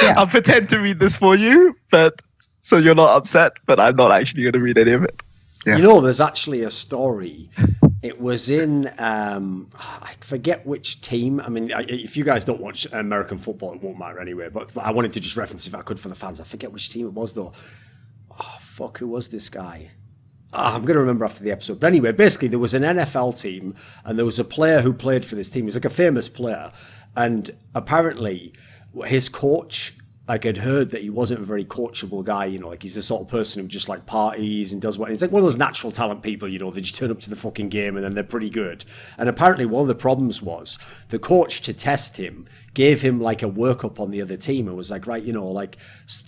Yeah. I'll pretend to read this for you, but so you're not upset, but I'm not actually going to read any of it. Yeah. You know, there's actually a story. It was in, I forget which team. I mean, if you guys don't watch American football, it won't matter anyway. But I wanted to just reference if I could for the fans. I forget which team it was, though. Oh, fuck, who was this guy? I'm going to remember after the episode. But anyway, basically, there was an NFL team, and there was a player who played for this team. He was like a famous player. And apparently, his coach, like, I'd heard that he wasn't a very coachable guy, you know, like he's the sort of person who just like parties and does what. He's like one of those natural talent people, you know, they just turn up to the fucking game and then they're pretty good. And apparently one of the problems was the coach, to test him, gave him like a workup on the other team and was like, right, you know, like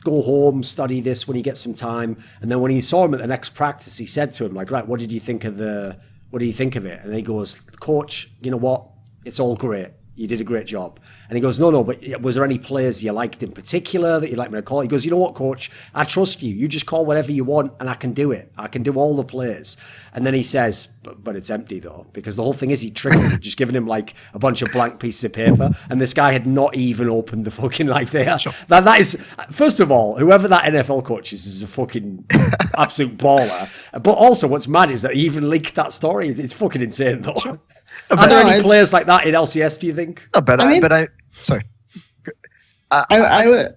go home, study this when you get some time. And then when he saw him at the next practice, he said to him like, right, what did you think of it? And he goes, coach, you know what? It's all great. You did a great job. And he goes, no, but was there any players you liked in particular that you'd like me to call? He goes, you know what, coach? I trust you. You just call whatever you want and I can do it. I can do all the players. And then he says, but it's empty though, because the whole thing is he tricked him, just giving him like a bunch of blank pieces of paper. And this guy had not even opened the fucking like there. Sure. That is, first of all, whoever that NFL coach is a fucking absolute baller. But also what's mad is that he even leaked that story. It's fucking insane though. Sure. Are there any players like that in LCS, do you think? Sorry. I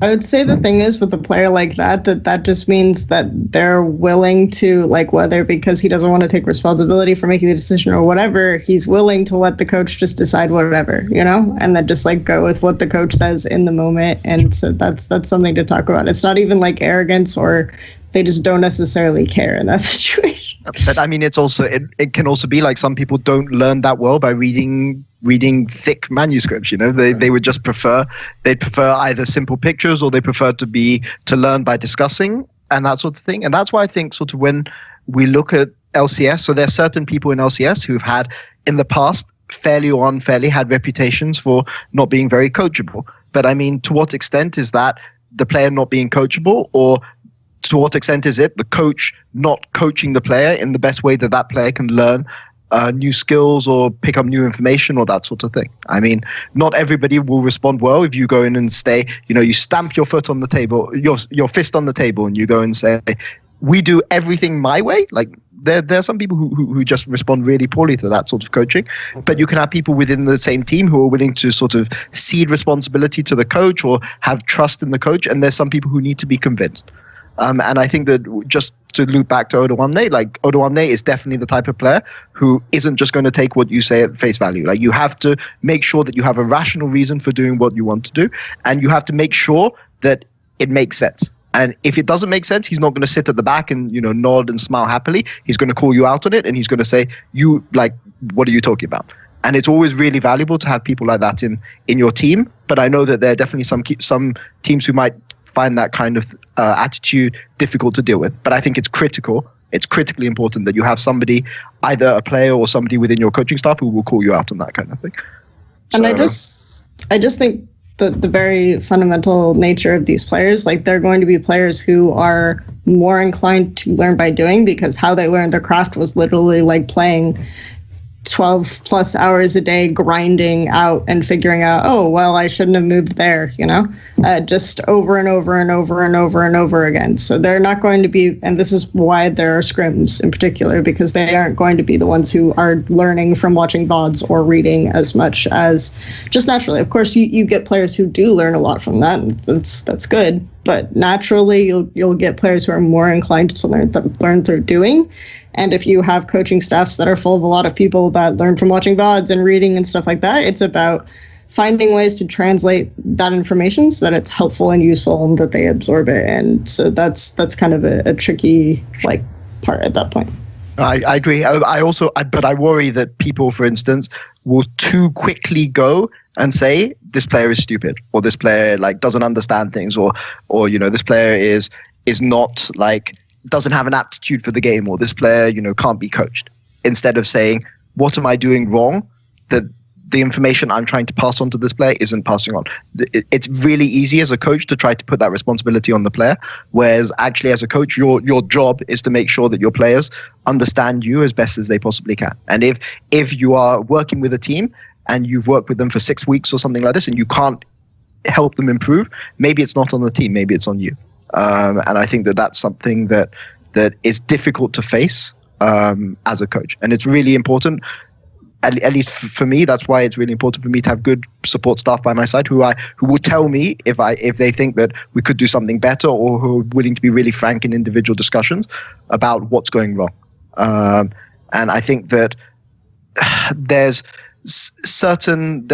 would say the thing is with a player like that just means that they're willing to, like, whether because he doesn't want to take responsibility for making the decision or whatever, he's willing to let the coach just decide whatever, you know, and then just like go with what the coach says in the moment. And so that's something to talk about. It's not even like arrogance, or they just don't necessarily care in that situation. But I mean, it's also it can also be like some people don't learn that well by reading thick manuscripts. You know, they would just prefer either simple pictures or they prefer to learn by discussing and that sort of thing. And that's why I think sort of when we look at LCS, so there are certain people in LCS who've had in the past fairly or unfairly had reputations for not being very coachable. But I mean, to what extent is that the player not being coachable, or to what extent is it the coach not coaching the player in the best way that that player can learn new skills or pick up new information or that sort of thing? I mean, not everybody will respond well if you go in and say, you know, you stamp your foot on the table, your fist on the table, and you go and say, we do everything my way. Like there are some people who just respond really poorly to that sort of coaching. Okay. But you can have people within the same team who are willing to sort of cede responsibility to the coach or have trust in the coach. And there's some people who need to be convinced. And I think that just to loop back to Odoamne, like Odoamne is definitely the type of player who isn't just going to take what you say at face value. Like you have to make sure that you have a rational reason for doing what you want to do, and you have to make sure that it makes sense. And if it doesn't make sense, he's not going to sit at the back and, you know, nod and smile happily. He's going to call you out on it, and he's going to say, "You like, what are you talking about?" And it's always really valuable to have people like that in your team. But I know that there are definitely some teams who might find that kind of attitude difficult to deal with. But I think it's critical. It's critically important that you have somebody, either a player or somebody within your coaching staff, who will call you out on that kind of thing. And I just think that the very fundamental nature of these players, like they're going to be players who are more inclined to learn by doing, because how they learned their craft was literally like playing 12 plus hours a day, grinding out and figuring out, oh, well, I shouldn't have moved there, you know, just over and over and over and over and over again. So they're not going to be, and this is why there are scrims in particular, because they aren't going to be the ones who are learning from watching VODs or reading as much as just naturally. Of course, you get players who do learn a lot from that. That's good. but naturally you'll get players who are more inclined to learn through doing. And if you have coaching staffs that are full of a lot of people that learn from watching VODs and reading and stuff like that, it's about finding ways to translate that information so that it's helpful and useful and that they absorb it. And so that's kind of a tricky part at that point. I agree. But I worry that people, for instance, will too quickly go and say this player is stupid, or this player doesn't understand things, or this player is not doesn't have an aptitude for the game, or this player can't be coached. Instead of saying, what am I doing wrong that the information I'm trying to pass on to this player isn't passing on. It's really easy as a coach to try to put that responsibility on the player, whereas actually as a coach, your job is to make sure that your players understand you as best as they possibly can. And if you are working with a team and you've worked with them for 6 weeks or something like this and you can't help them improve, maybe it's not on the team, maybe it's on you. And I think that's something that is difficult to face as a coach. And it's really important, at least for me, that's why it's really important for me to have good support staff by my side who will tell me if they think that we could do something better, or who are willing to be really frank in individual discussions about what's going wrong. And I think that there's certain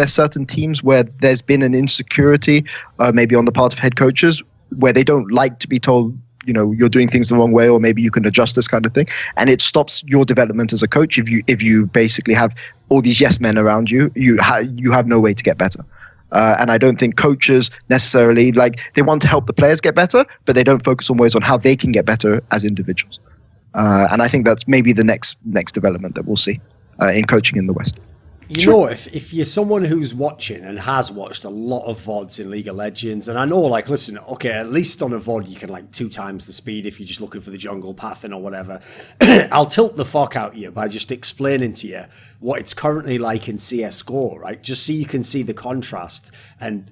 teams where there's been an insecurity, maybe on the part of head coaches, where they don't like to be told, you're doing things the wrong way, or maybe you can adjust this kind of thing. And it stops your development as a coach if you basically have all these yes men around you. You have no way to get better. And I don't think coaches necessarily they want to help the players get better, but they don't focus on ways on how they can get better as individuals. And I think that's maybe the next development that we'll see in coaching in the West. If you're someone who's watching and has watched a lot of VODs in League of Legends, and I know, listen, okay, at least on a VOD you can 2 times the speed if you're just looking for the jungle pathing or whatever. I'll tilt the fuck out of you by just explaining to you what it's currently like in CSGO, right? Just so you can see the contrast and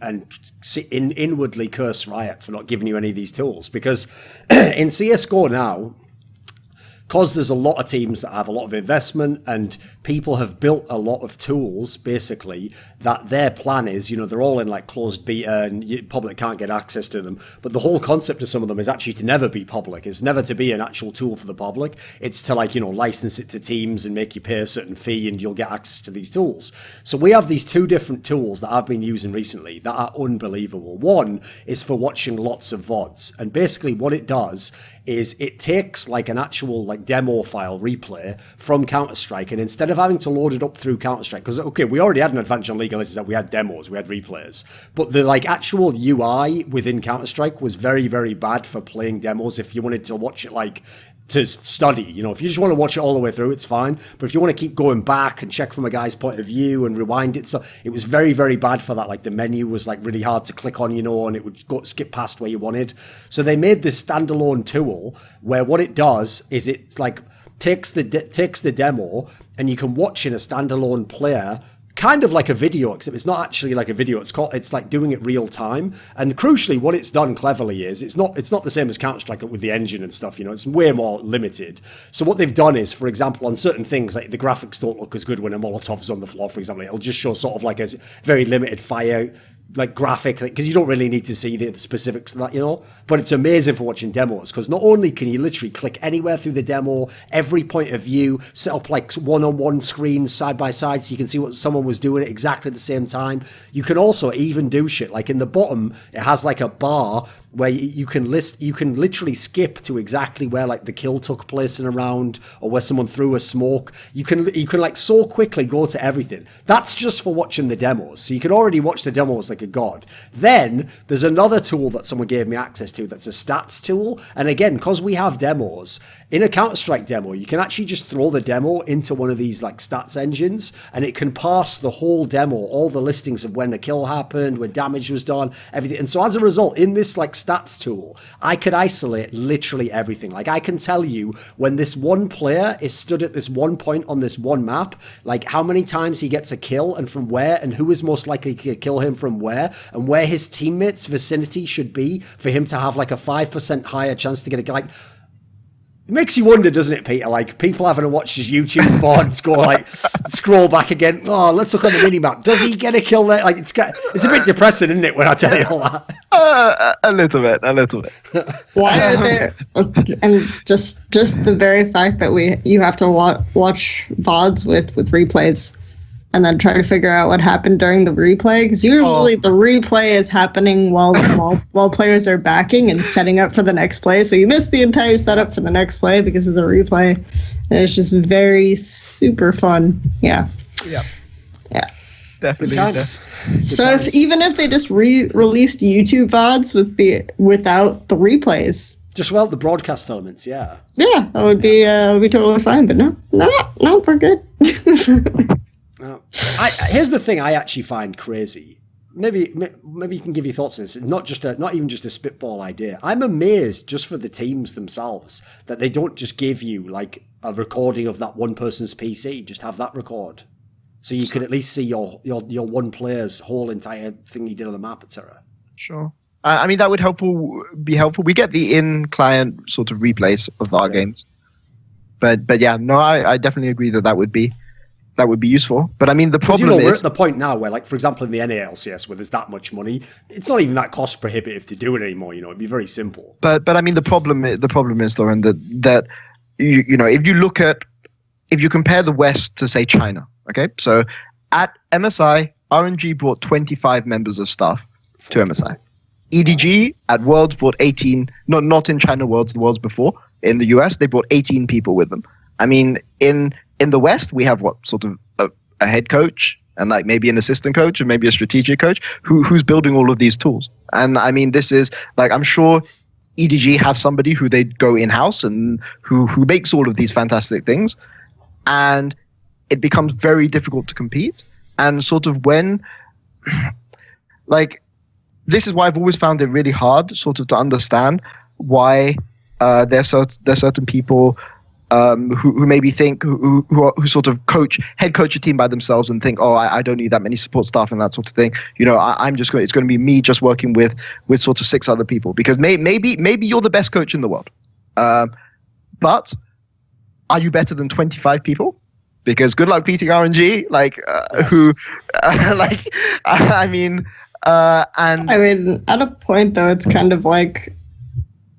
inwardly curse Riot for not giving you any of these tools. Because in CSGO now, because there's a lot of teams that have a lot of investment and people have built a lot of tools, basically, that their plan is, they're all in closed beta and public can't get access to them. But the whole concept of some of them is actually to never be public. It's never to be an actual tool for the public. It's to license it to teams and make you pay a certain fee and you'll get access to these tools. So we have these 2 different tools that I've been using recently that are unbelievable. One is for watching lots of VODs. And basically what it does is it takes an actual demo file replay from Counter-Strike, and instead of having to load it up through Counter-Strike, because we already had an advantage on League of Legends that we had demos, we had replays, but the actual UI within Counter-Strike was very, very bad for playing demos. If you wanted to watch it to study, if you just want to watch it all the way through, it's fine. But if you want to keep going back and check from a guy's point of view and rewind it, so it was very, very bad for that. The menu was really hard to click on, and it would skip past where you wanted. So they made this standalone tool where what it does is it takes the demo and you can watch in a standalone player, kind of like a video, except it's not actually like a video. It's doing it real time. And crucially, what it's done cleverly is it's not the same as Counter-Strike with the engine and stuff. It's way more limited. So what they've done is, for example, on certain things, the graphics don't look as good when a Molotov's on the floor, for example. It'll just show sort of a very limited fire graphic, because you don't really need to see the specifics of that, but it's amazing for watching demos, because not only can you literally click anywhere through the demo, every point of view, set up one-on-one screens side by side so you can see what someone was doing at exactly the same time. You can also even do shit in the bottom, it has a bar where you can literally skip to exactly where the kill took place in a round, or where someone threw a smoke. You can so quickly go to everything. That's just for watching the demos. So you can already watch the demos like a god. Then there's another tool that someone gave me access to that's a stats tool. And again, because we have demos, in a Counter-Strike demo, you can actually just throw the demo into one of these stats engines, and it can pass the whole demo, all the listings of when the kill happened, when damage was done, everything. And so as a result, in this stats tool, I could isolate literally everything. I can tell you when this one player is stood at this one point on this one map, how many times he gets a kill and from where, and who is most likely to kill him from where, and where his teammates' vicinity should be for him to have a 5% higher chance to get a kill. It makes you wonder, doesn't it, Peter? Like, people having to watch his YouTube VODs go, like, scroll back again. Oh, let's look on the minimap. Does he get a kill there? Like, it's a bit depressing, isn't it, when I tell you all that? A little bit. Why are there? And just the very fact that you have to watch VODs with replays, and then try to figure out what happened during the replay, because usually the replay is happening while players are backing and setting up for the next play. So you miss the entire setup for the next play because of the replay, and it's just very super fun. Yeah. Definitely. So even if they just released YouTube VODs without the replays, just the broadcast elements, yeah, that would be totally fine. But no, we're good. Here's the thing I actually find crazy. Maybe you can give your thoughts on this. Not even just a spitball idea. I'm amazed just for the teams themselves that they don't just give you like a recording of that one person's PC. Just have that record, so you can at least see your one player's whole entire thing he did on the map, etc. Sure. I mean, that would be helpful. We get the in-client sort of replays of our games, but yeah, no, I definitely agree that would be useful. But I mean, the problem is, we're at the point now where, like, for example, in the NA LCS, where there's that much money, it's not even that cost prohibitive to do it anymore. It'd be very simple. But I mean, the problem is, Thorin, that you know, if you compare the West to, say, China, okay, so at MSI, RNG brought 25 members of staff to MSI. EDG at Worlds brought 18, not in China Worlds, the Worlds before, in the US, they brought 18 people with them. I mean, in the West, we have sort of a head coach and like maybe an assistant coach and maybe a strategic coach who's building all of these tools. And I mean, this is like, I'm sure EDG have somebody who they go in-house and who makes all of these fantastic things. And it becomes very difficult to compete. And sort of when, like, this is why I've always found it really hard sort of to understand why there's certain people who maybe think who sort of head coach a team by themselves and think, oh, I don't need that many support staff and that sort of thing. You know, it's going to be me just working with sort of 6 other people, because maybe you're the best coach in the world, but are you better than 25 people? Because good luck beating RNG, I mean, at a point though, it's kind of like,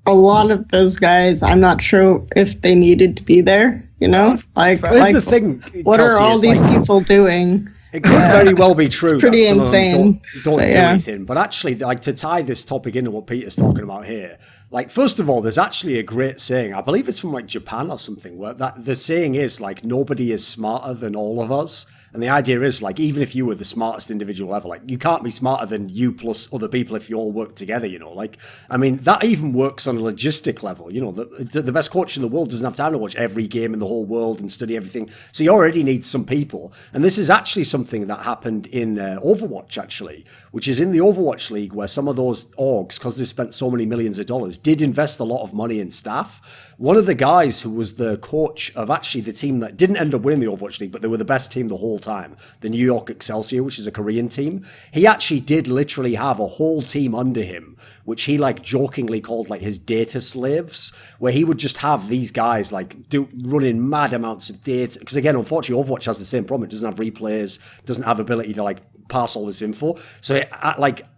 a lot of those guys, I'm not sure if they needed to be there, you know? Like, the thing, what Kelsey, are all these people doing? It could very well be true. It's pretty insane. Don't do anything. But actually, like, to tie this topic into what Peter's talking about here, like, first of all, there's actually a great saying, I believe it's from like Japan or something, where the saying is like, nobody is smarter than all of us. And the idea is, like, even if you were the smartest individual ever, like, you can't be smarter than you plus other people if you all work together, you know? Like, I mean, that even works on a logistic level. You know, the best coach in the world doesn't have time to watch every game in the whole world and study everything. So you already need some people. And this is actually something that happened in Overwatch, actually, which is in the Overwatch League, where some of those orgs, because they spent so many millions of dollars, did invest a lot of money in staff. One of the guys who was the coach of actually the team that didn't end up winning the Overwatch League, but they were the best team the whole time, the New York Excelsior, which is a Korean team, he actually did literally have a whole team under him, which he like jokingly called like his data slaves, where he would just have these guys like running mad amounts of data. Because again, unfortunately, Overwatch has the same problem. It doesn't have replays, doesn't have ability to like pass all this info. So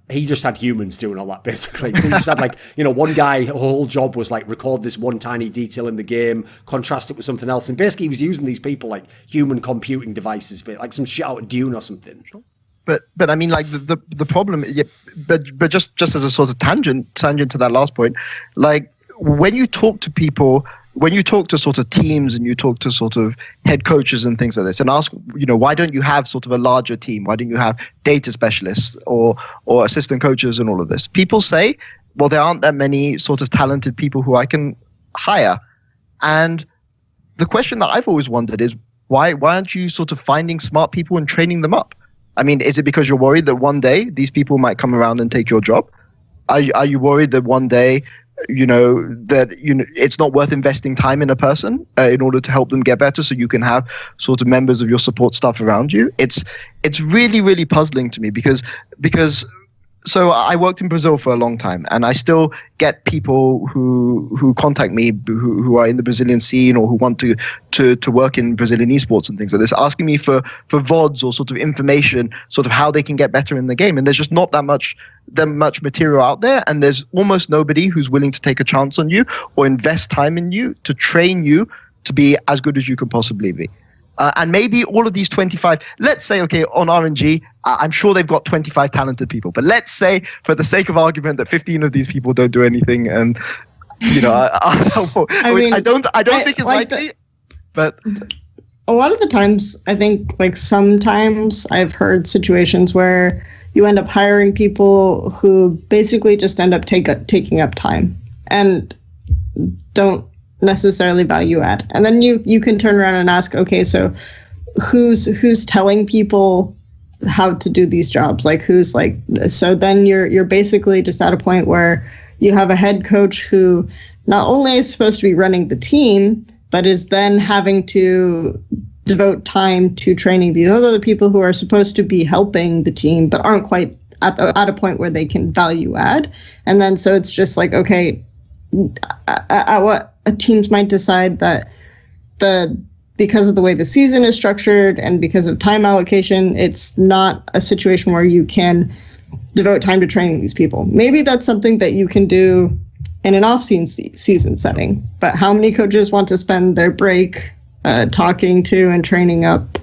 he just had humans doing all that, basically. So he just had, like, you know, one guy, her whole job was, like, record this one tiny detail in the game, contrast it with something else. And basically he was using these people like human computing devices, like some shit out of Dune or something. But I mean, like, the problem, but just as a sort of tangent to that last point, like, when you talk to people, when you talk to sort of teams and you talk to sort of head coaches and things like this and ask, you know, why don't you have sort of a larger team? Why don't you have data specialists or assistant coaches and all of this? People say, well, there aren't that many sort of talented people who I can hire. And the question that I've always wondered is, why aren't you sort of finding smart people and training them up? I mean, is it because you're worried that one day these people might come around and take your job? Are you worried that one day, you know, that, you know, it's not worth investing time in a person in order to help them get better, so you can have sort of members of your support staff around you? It's really, really puzzling to me because So I worked in Brazil for a long time, and I still get people who contact me who are in the Brazilian scene or who want to work in Brazilian esports and things like this, asking me for VODs or sort of information, sort of how they can get better in the game. And there's just not that much material out there, and there's almost nobody who's willing to take a chance on you or invest time in you to train you to be as good as you can possibly be. And maybe all of these 25, let's say, okay, on RNG, I'm sure they've got 25 talented people. But let's say, for the sake of argument, that 15 of these people don't do anything. And, I don't think it's like likely. But a lot of the times, I think, like sometimes I've heard situations where you end up hiring people who basically just end up taking up time and don't necessarily value add. And then you can turn around and ask, okay, so who's telling people how to do these jobs? Like who's like, so then you're basically just at a point where you have a head coach who not only is supposed to be running the team, but is then having to devote time to training these other people who are supposed to be helping the team, but aren't quite at a point where they can value add. And then so it's just like, okay, what teams might decide that because of the way the season is structured and because of time allocation, it's not a situation where you can devote time to training these people. Maybe that's something that you can do in an off-season setting, but how many coaches want to spend their break talking to and training up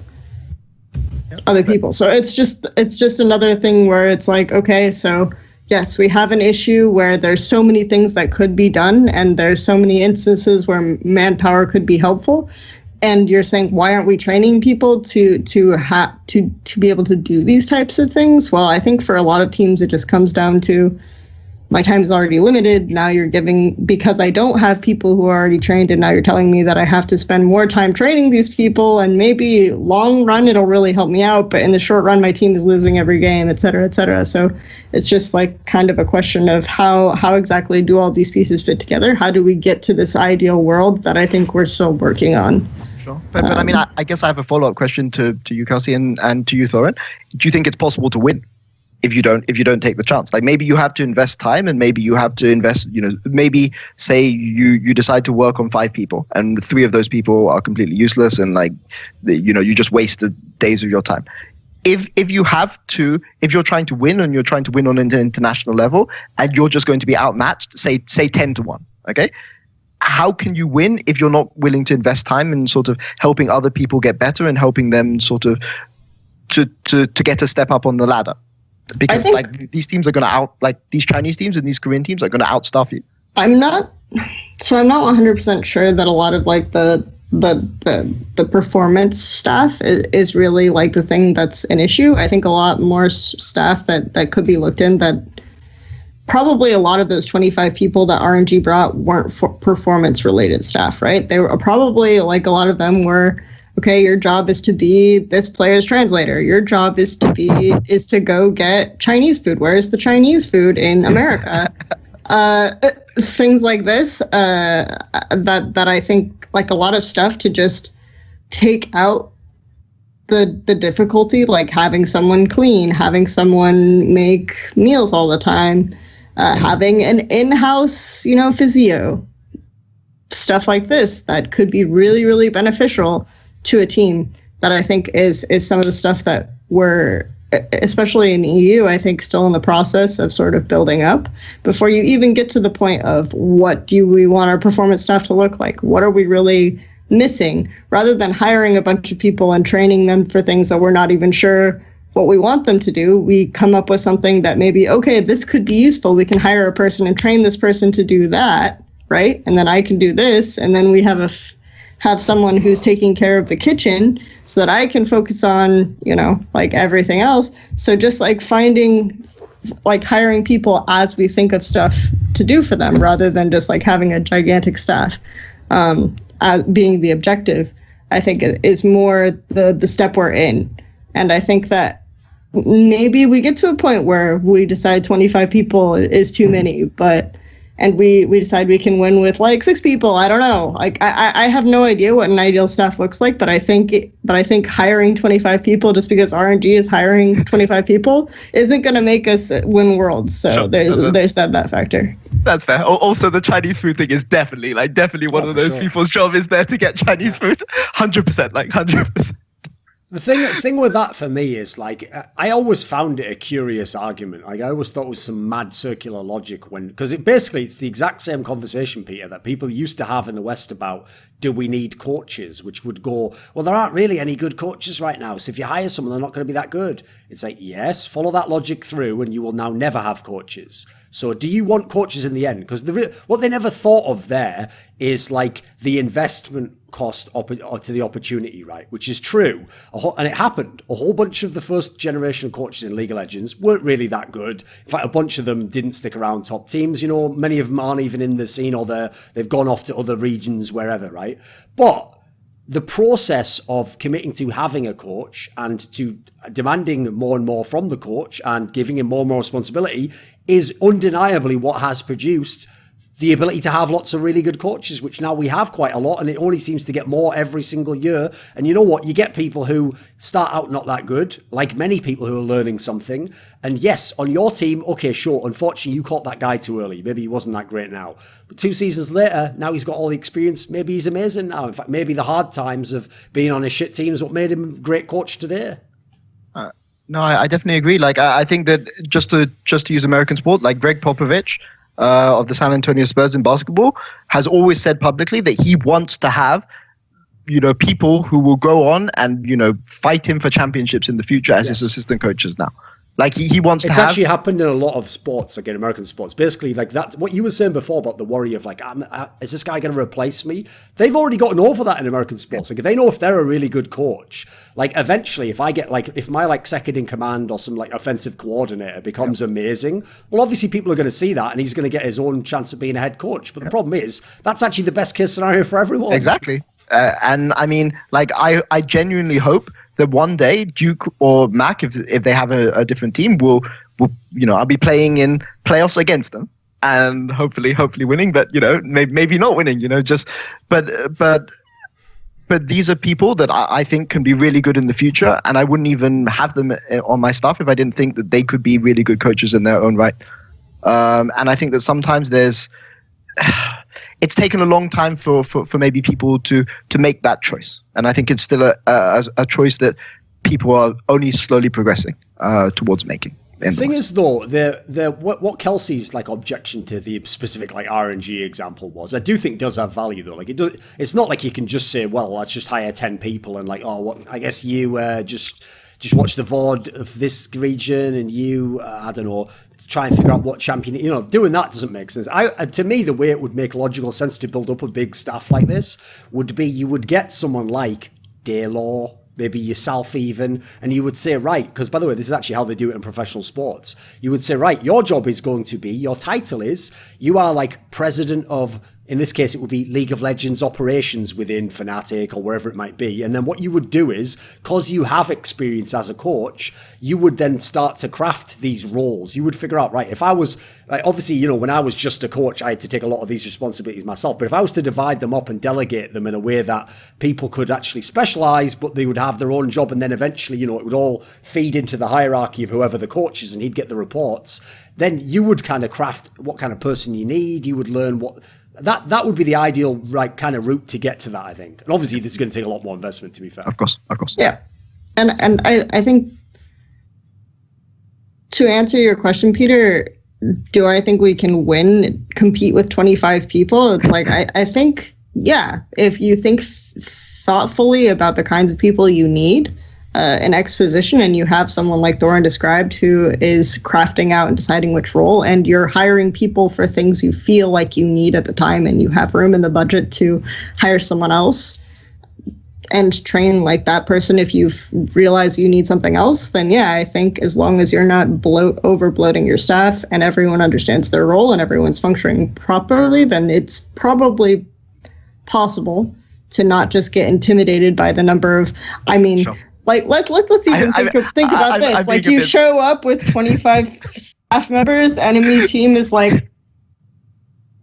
other people? So it's just another thing where it's like, okay, so yes, we have an issue where there's so many things that could be done, and there's so many instances where manpower could be helpful. And you're saying, why aren't we training people to be able to do these types of things? Well, I think for a lot of teams, it just comes down to my time is already limited. Now you're giving, because I don't have people who are already trained, and now you're telling me that I have to spend more time training these people, and maybe long run, it'll really help me out. But in the short run, my team is losing every game, et cetera, et cetera. So it's just like kind of a question of how exactly do all these pieces fit together? How do we get to this ideal world that I think we're still working on? Sure. But I mean, I guess I have a follow-up question to you, Kelsey, and to you, Thorin. Do you think it's possible to win if you don't take the chance? Like maybe you have to invest time, and maybe you have to invest, maybe say you decide to work on 5 people and 3 of those people are completely useless, and like, you just wasted days of your time. If you're trying to win, and you're trying to win on an international level, and you're just going to be outmatched, say 10-1, okay? How can you win if you're not willing to invest time in sort of helping other people get better and helping them sort of to get a step up on the ladder? Because these teams are going to these Chinese teams and these Korean teams are going to outstuff you. I'm not 100% sure that a lot of like the performance staff is really like the thing that's an issue. I think a lot more staff that could be looked in, that probably a lot of those 25 people that RNG brought weren't performance related staff, right? They were probably like a lot of them were, okay, your job is to be this player's translator. Your job is to go get Chinese food. Where's the Chinese food in America? Things like this, that I think like a lot of stuff to just take out the difficulty, like having someone clean, having someone make meals all the time, having an in-house, physio, stuff like this that could be really, really beneficial to a team, that I think is some of the stuff that we're, especially in EU, I think still in the process of sort of building up before you even get to the point of what do we want our performance staff to look like? What are we really missing? Rather than hiring a bunch of people and training them for things that we're not even sure what we want them to do, we come up with something that maybe, okay, this could be useful. We can hire a person and train this person to do that, right? And then I can do this, and then we have someone who's taking care of the kitchen so that I can focus on, like everything else. So just like hiring people as we think of stuff to do for them, rather than just like having a gigantic staff as being the objective, I think is more the step we're in. And I think that maybe we get to a point where we decide 25 people is too many, and we decide we can win with like 6 people. I don't know. Like I have no idea what an ideal staff looks like, but I think hiring 25 people just because RNG is hiring 25 people isn't going to make us win worlds. So Sure. there's that factor. That's fair. Also, the Chinese food thing is definitely one of those people's job is there to get Chinese food. 100%, like 100%. The thing with that for me is like I always found it a curious argument. Like I always thought it was some mad circular logic because it's the exact same conversation, Peter, that people used to have in the West about do we need coaches, which would go, well, there aren't really any good coaches right now. So if you hire someone, they're not going to be that good. It's like, yes, follow that logic through and you will now never have coaches. So do you want coaches in the end? Because what they never thought of there is like the investment cost to the opportunity, right? Which is true. And it happened. A whole bunch of the first generation of coaches in League of Legends weren't really that good. In fact, a bunch of them didn't stick around top teams. You know, many of them aren't even in the scene or they've gone off to other regions, wherever, right? But the process of committing to having a coach and to demanding more and more from the coach and giving him more and more responsibility is undeniably what has produced the ability to have lots of really good coaches, which now we have quite a lot, and it only seems to get more every single year. And you know what? You get people who start out not that good, like many people who are learning something. And yes, on your team, okay, sure, unfortunately, you caught that guy too early. Maybe he wasn't that great now. But 2 seasons later, now he's got all the experience. Maybe he's amazing now. In fact, maybe the hard times of being on a shit team is what made him a great coach today. No, I definitely agree. Like, I think that just to use American sport, like Greg Popovich, of the San Antonio Spurs in basketball, has always said publicly that he wants to have, people who will go on and, fight him for championships in the future as his assistant coaches now. Like he wants to have... It's actually happened in a lot of sports, like in American sports. Basically, like that, what you were saying before about the worry of like, is this guy going to replace me? They've already gotten over that in American sports. Like they know if they're a really good coach, like eventually if my like second in command or some like offensive coordinator becomes amazing, well, obviously people are going to see that and he's going to get his own chance of being a head coach. But the problem is that's actually the best case scenario for everyone. Exactly. And I mean, like I genuinely hope that one day Duke or Mac, if they have a different team, will I'll be playing in playoffs against them and hopefully winning, but maybe not winning, but these are people that I think can be really good in the future, and I wouldn't even have them on my staff if I didn't think that they could be really good coaches in their own right. And I think that sometimes it's taken a long time for maybe people to make that choice. And I think it's still a choice that people are only slowly progressing towards making. The thing is, though, what Kelsey's like objection to the specific like RNG example was, I do think does have value though. Like it's not like you can just say, well, let's just hire 10 people and like, I guess you just watch the VOD of this region and you I don't know, try and figure out what champion, doing that doesn't make sense. To me, the way it would make logical sense to build up a big staff like this would be you would get someone like Daylor, maybe yourself even, and you would say, right, because by the way, this is actually how they do it in professional sports. You would say, right, your job is going to be, your title is, you are like president of, in this case, it would be League of Legends operations within Fnatic or wherever it might be. And then what you would do is, because you have experience as a coach, you would then start to craft these roles. You would figure out, right, if I was, like, obviously, when I was just a coach, I had to take a lot of these responsibilities myself. But if I was to divide them up and delegate them in a way that people could actually specialize, but they would have their own job, and then eventually, it would all feed into the hierarchy of whoever the coach is, and he'd get the reports, then you would kind of craft what kind of person you need. You would learn what... That would be the ideal right kind of route to get to that, I think. And obviously this is going to take a lot more investment, to be fair. Of course. Yeah. And I think to answer your question, Peter, do I think we can compete with 25 people? It's like, I think, yeah, if you think thoughtfully about the kinds of people you need, an exposition, and you have someone like Thorin described who is crafting out and deciding which role, and you're hiring people for things you feel like you need at the time, and you have room in the budget to hire someone else and train like that person if you realize you need something else, then yeah, I think as long as you're not over bloating your staff and everyone understands their role and everyone's functioning properly, then it's probably possible to not just get intimidated by the number of, sure. Like let's even think about this. Like you show up with 25 staff members, enemy team is like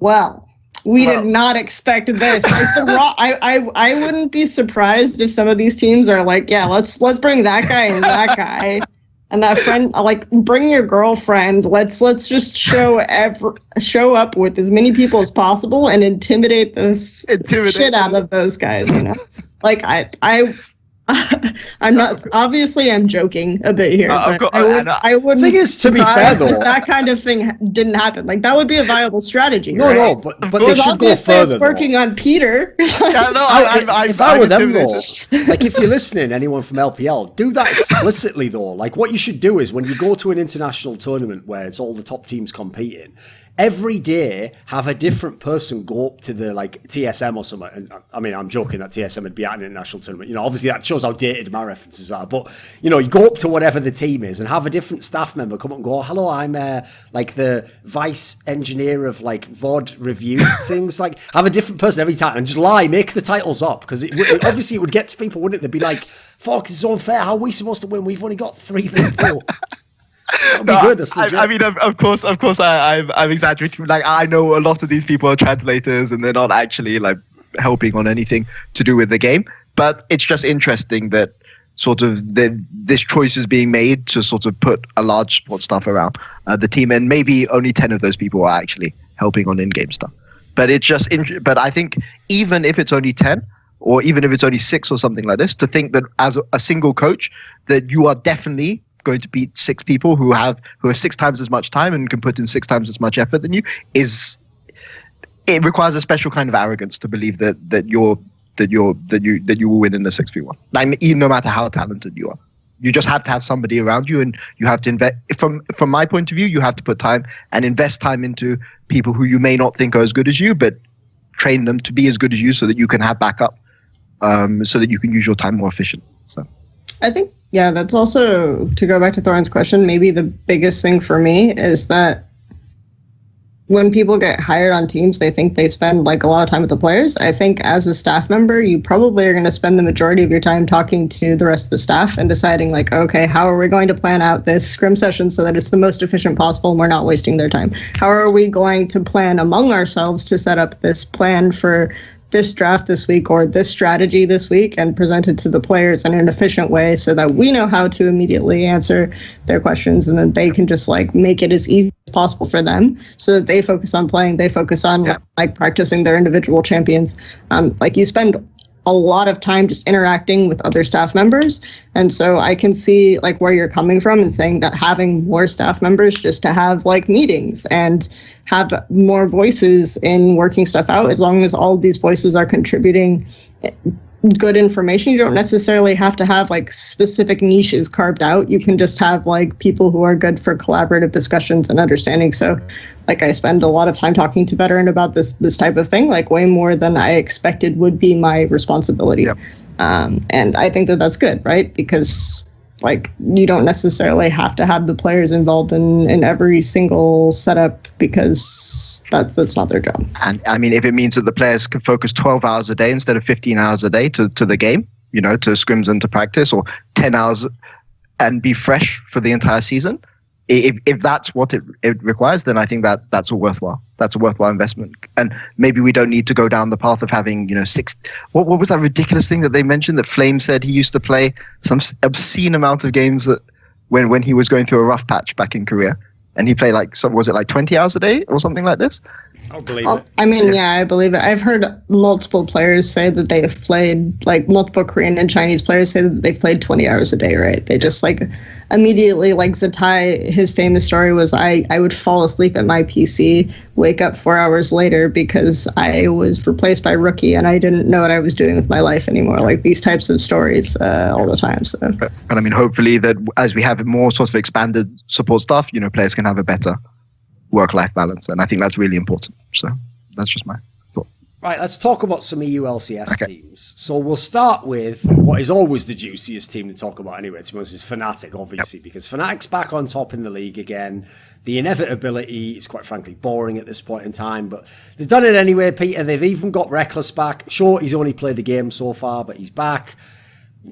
Well, we did not expect this. I wouldn't be surprised if some of these teams are like, yeah, let's bring that guy and that guy and that friend. Like, bring your girlfriend. Let's just show up with as many people as possible and intimidate shit out of those guys. You know, like I'm not. Obviously, I'm joking a bit here. But I wouldn't. Thing is, to be fair, though, that kind of thing didn't happen. Like, that would be a viable strategy. No, right? no, but they should go further. It's working on Peter. Yeah, no, if I were them, though, like if you're listening, anyone from LPL, do that explicitly, though. Like, what you should do is when you go to an international tournament where it's all the top teams competing, every day have a different person go up to the like TSM or something. And I mean, I'm joking that TSM would be at an international tournament. You know, obviously that shows how dated my references are. But you know, you go up to whatever the team is and have a different staff member come up and go, "Hello, I'm like the vice engineer of like VOD review things." Like, have a different person every time and just lie, make the titles up because obviously it would get to people, wouldn't it? They'd be like, "Fuck, this is unfair. How are we supposed to win? We've only got 3 people." That'd be good. I mean, of course, I'm exaggerating. Like, I know a lot of these people are translators, and they're not actually like helping on anything to do with the game. But it's just interesting that sort of this choice is being made to sort of put a large support staff around the team, and maybe only 10 of those people are actually helping on in-game stuff. But it's just, but I think even if it's only 10. Or even if it's only 6 or something like this, to think that as a single coach, that you are definitely going to beat 6 people who have 6 times as much time and can put in 6 times as much effort than you it requires a special kind of arrogance to believe that you will win in a 6v1. Like, no matter how talented you are, you just have to have somebody around you, and you have to invest. From my point of view, you have to put time and invest time into people who you may not think are as good as you, but train them to be as good as you so that you can have backup. So that you can use your time more efficient. So, I think, yeah, that's also, to go back to Thorin's question, maybe the biggest thing for me is that when people get hired on teams, they think they spend like a lot of time with the players. I think as a staff member, you probably are going to spend the majority of your time talking to the rest of the staff and deciding like, okay, how are we going to plan out this scrim session so that it's the most efficient possible and we're not wasting their time? How are we going to plan among ourselves to set up this plan for this draft this week or this strategy this week and present it to the players in an efficient way so that we know how to immediately answer their questions, and then they can just like make it as easy as possible for them so that they focus on playing, they focus on like practicing their individual champions. Like, you spend a lot of time just interacting with other staff members. And so I can see like where you're coming from and saying that having more staff members just to have like meetings and have more voices in working stuff out, as long as all of these voices are contributing good information. You don't necessarily have to have like specific niches carved out. You can just have like people who are good for collaborative discussions and understanding. So like, I spend a lot of time talking to veteran about this type of thing, like way more than I expected would be my responsibility. Yep. And I think that that's good, right? Because like, you don't necessarily have to have the players involved in every single setup, because that's not their job. And I mean, if it means that the players can focus 12 hours a day instead of 15 hours a day to the game, you know, to scrims and to practice, or 10 hours and be fresh for the entire season, if that's what it requires, then I think that's a worthwhile investment. And maybe we don't need to go down the path of having, you know, 6. What was that ridiculous thing that they mentioned that Flame said he used to play some obscene amount of games that when he was going through a rough patch back in Korea, and he played like, was it like 20 hours a day or something like this? I'll believe it. I mean, yeah, I believe it. I've heard multiple players say that they've played, like multiple Korean and Chinese players say that they've played 20 hours a day, right? They just like immediately, like Zatai, his famous story was, I would fall asleep at my PC, wake up 4 hours later because I was replaced by Rookie and I didn't know what I was doing with my life anymore. Like these types of stories all the time. So, and I mean, hopefully that as we have more sort of expanded support staff, you know, players can have a better work-life balance, and I think that's really important. So that's just my thought. Right, let's talk about some EU LCS teams. So we'll start with what is always the juiciest team to talk about anyway, to be honest, is Fnatic, obviously, because Fnatic's back on top in the league again. The inevitability is quite frankly boring at this point in time, but they've done it anyway, Peter. They've even got Reckless back. Sure, he's only played a game so far, but he's back.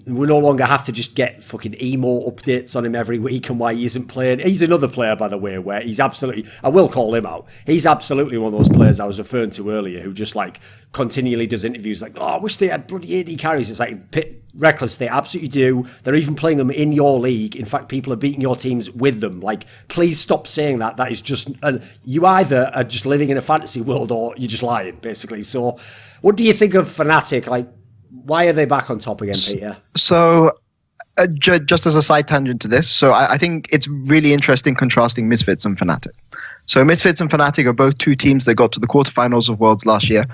We no longer have to just get fucking emo updates on him every week and why he isn't playing. He's another player, by the way, where he's absolutely, I will call him out, he's absolutely one of those players I was referring to earlier who just like continually does interviews like, oh, I wish they had bloody AD carries. It's like reckless, they absolutely do. They're even playing them in your league. In fact, people are beating your teams with them. Like, please stop saying that. That is just, you either are just living in a fantasy world or you're just lying, basically. So what do you think of Fnatic? Like, why are they back on top again, Peter? So, just as a side tangent to this, so I think it's really interesting contrasting Misfits and Fnatic. So Misfits and Fnatic are both two teams that got to the quarterfinals of Worlds last year.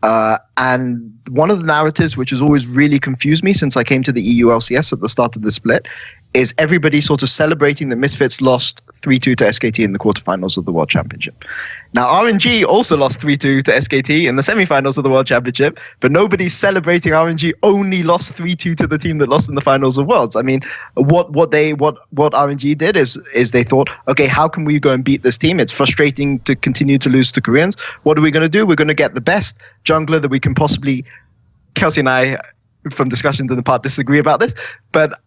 And one of the narratives which has always really confused me since I came to the EU LCS at the start of the split is everybody sort of celebrating that Misfits lost 3-2 to SKT in the quarterfinals of the World Championship. Now, RNG also lost 3-2 to SKT in the semifinals of the World Championship, but nobody's celebrating RNG only lost 3-2 to the team that lost in the finals of Worlds. I mean, what RNG did is they thought, okay, how can we go and beat this team? It's frustrating to continue to lose to Koreans. What are we going to do? We're going to get the best jungler that we can possibly. Kelsey and I, from discussions in the past, disagree about this, but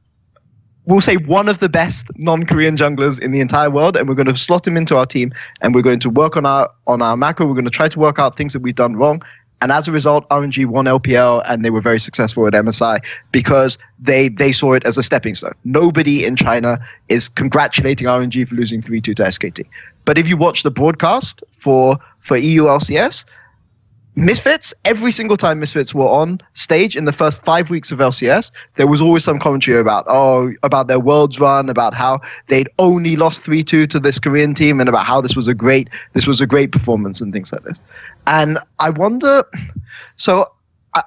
we'll say one of the best non-Korean junglers in the entire world, and we're going to slot him into our team, and we're going to work on our macro. We're going to try to work out things that we've done wrong. And as a result, RNG won LPL, and they were very successful at MSI because they saw it as a stepping stone. Nobody in China is congratulating RNG for losing 3-2 to SKT. But if you watch the broadcast for EU LCS, Misfits, every single time Misfits were on stage in the first 5 weeks of LCS, there was always some commentary about their Worlds run, about how they'd only lost 3-2 to this Korean team, and about how this was a great performance and things like this. And I wonder, so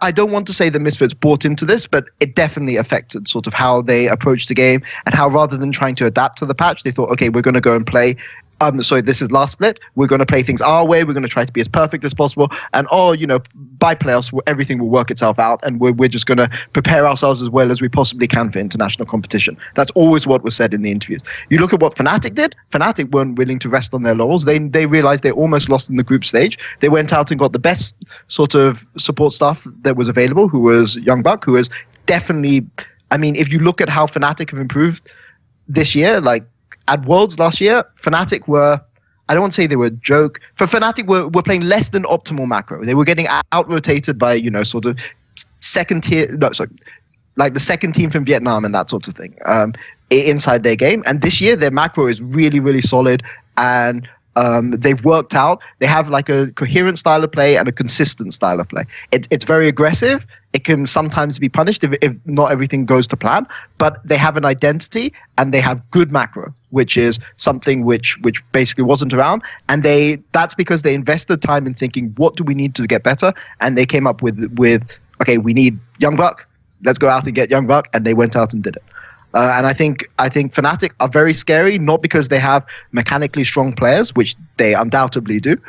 I don't want to say that Misfits bought into this, but it definitely affected sort of how they approached the game, and how rather than trying to adapt to the patch, they thought, okay, we're going to go and play. So this is last split. We're going to play things our way. We're going to try to be as perfect as possible. And by playoffs, everything will work itself out. And we're just going to prepare ourselves as well as we possibly can for international competition. That's always what was said in the interviews. You look at what Fnatic did. Fnatic weren't willing to rest on their laurels. They realized they almost lost in the group stage. They went out and got the best sort of support staff that was available, who was Young Buck, who is definitely, I mean, if you look at how Fnatic have improved this year, like, at Worlds last year, Fnatic were, I don't want to say they were a joke. For Fnatic, were playing less than optimal macro. They were getting out-rotated by, sort of second tier, like the second team from Vietnam and that sort of thing inside their game. And this year, their macro is really, really solid. And they've worked out, they have like a coherent style of play and a consistent style of play. It's very aggressive. It can sometimes be punished if not everything goes to plan, but they have an identity and they have good macro, which is something which basically wasn't around. And that's because they invested time in thinking, what do we need to get better? And they came up with okay, we need Young Buck. Let's go out and get Young Buck. And they went out and did it. And I think Fnatic are very scary, not because they have mechanically strong players, which they undoubtedly do,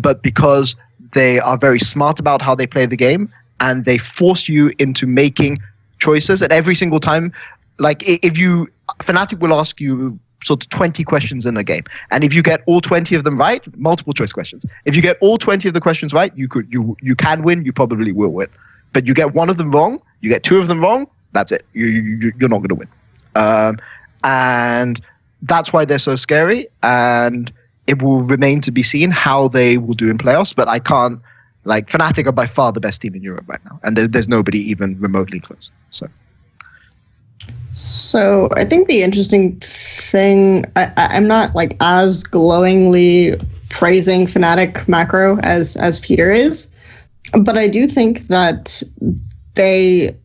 but because they are very smart about how they play the game, and they force you into making choices at every single time. Like, Fnatic will ask you sort of 20 questions in a game, and if you get all 20 of them right, multiple choice questions. If you get all 20 of the questions right, you can win. You probably will win. But you get one of them wrong, you get two of them wrong, that's it. You're not going to win. And that's why they're so scary. And it will remain to be seen how they will do in playoffs. But I can't, like, Fnatic are by far the best team in Europe right now. And there's nobody even remotely close. So I think the interesting thing, I'm not like as glowingly praising Fnatic macro as Peter is. But I do think that they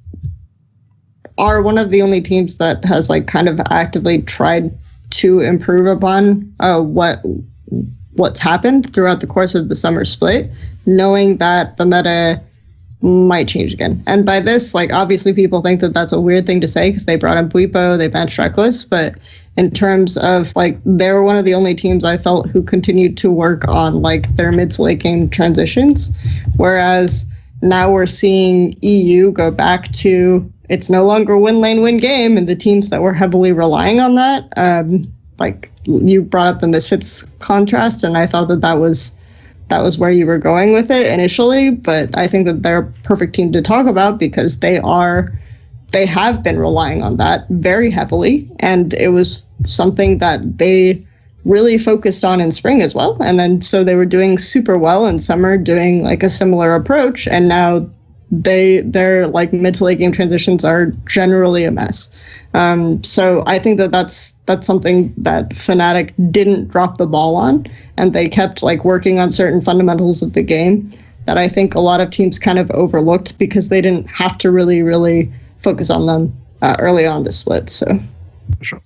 are one of the only teams that has like kind of actively tried to improve upon what's happened throughout the course of the summer split, knowing that the meta might change again. And by this, like, obviously people think that that's a weird thing to say because they brought in Bwipo, they benched Reckless, but in terms of like, they were one of the only teams I felt who continued to work on like their mid to late game transitions, whereas now we're seeing EU go back to, it's no longer win lane win game, and the teams that were heavily relying on that, like you brought up the Misfits contrast, and I thought that was where you were going with it initially, but I think that they're a perfect team to talk about because they are they have been relying on that very heavily, and it was something that they really focused on in spring as well. And then so they were doing super well in summer, doing like a similar approach, and now their like mid to late game transitions are generally a mess. So I think that's something that Fnatic didn't drop the ball on, and they kept like working on certain fundamentals of the game that I think a lot of teams kind of overlooked because they didn't have to really focus on them early on the split. So Sure.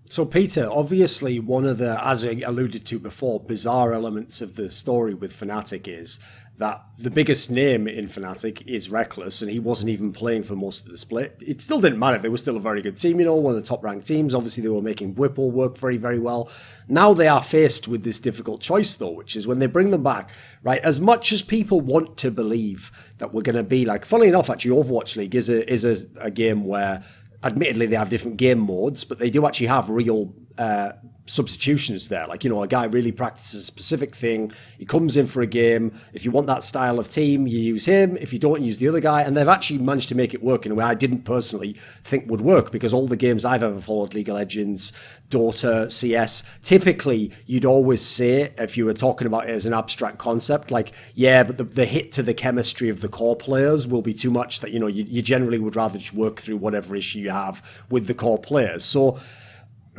So, Peter, obviously one of the, as I alluded to before, bizarre elements of the story with Fnatic is that the biggest name in Fnatic is Reckless, and he wasn't even playing for most of the split. It still didn't matter. They were still a very good team, one of the top-ranked teams. Obviously, they were making Whipple work very, very well. Now they are faced with this difficult choice, though, which is when they bring them back, right, as much as people want to believe that we're going to be like, funnily enough, actually, Overwatch League is a game where admittedly they have different game modes, but they do actually have real substitutions there. Like, a guy really practices a specific thing. He comes in for a game. If you want that style of team, you use him. If you don't, use the other guy. And they've actually managed to make it work in a way I didn't personally think would work, because all the games I've ever followed, League of Legends, Dota, CS, typically you'd always say, if you were talking about it as an abstract concept, like, yeah, but the hit to the chemistry of the core players will be too much that, you generally would rather just work through whatever issue you have with the core players. So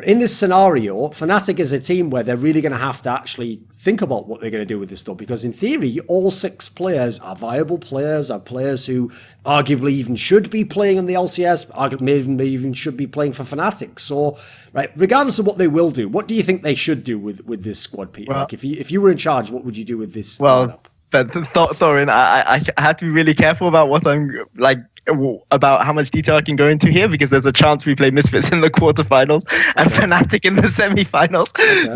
in this scenario, Fnatic is a team where they're really going to have to actually think about what they're going to do with this stuff, because in theory, all 6 players are viable players, are players who arguably even should be playing in the LCS, arguably even should be playing for Fnatic. So, right, regardless of what they will do, what do you think they should do with this squad, Peter? Well, like, if you were in charge, what would you do with this Well, lineup? but Thorin, I have to be really careful about what I'm like, about how much detail I can go into here, because there's a chance we play Misfits in the quarterfinals and Fnatic in the semifinals. Okay.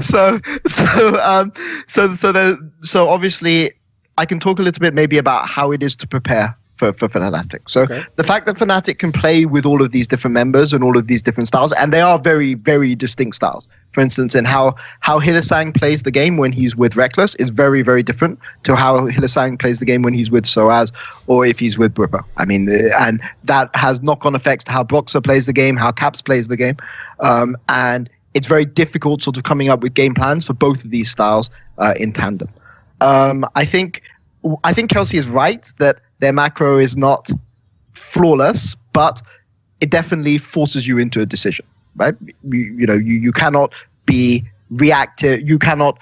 So obviously I can talk a little bit maybe about how it is to prepare for Fnatic. So the fact that Fnatic can play with all of these different members and all of these different styles, and they are very, very distinct styles. For instance, in how Hylissang plays the game when he's with Reckless is very, very different to how Hylissang plays the game when he's with Soaz or if he's with Bripper. I mean, and that has knock-on effects to how Broxer plays the game, how Caps plays the game. And it's very difficult sort of coming up with game plans for both of these styles in tandem. I think Kelsey is right that their macro is not flawless, but it definitely forces you into a decision, right? You cannot be reactive. You cannot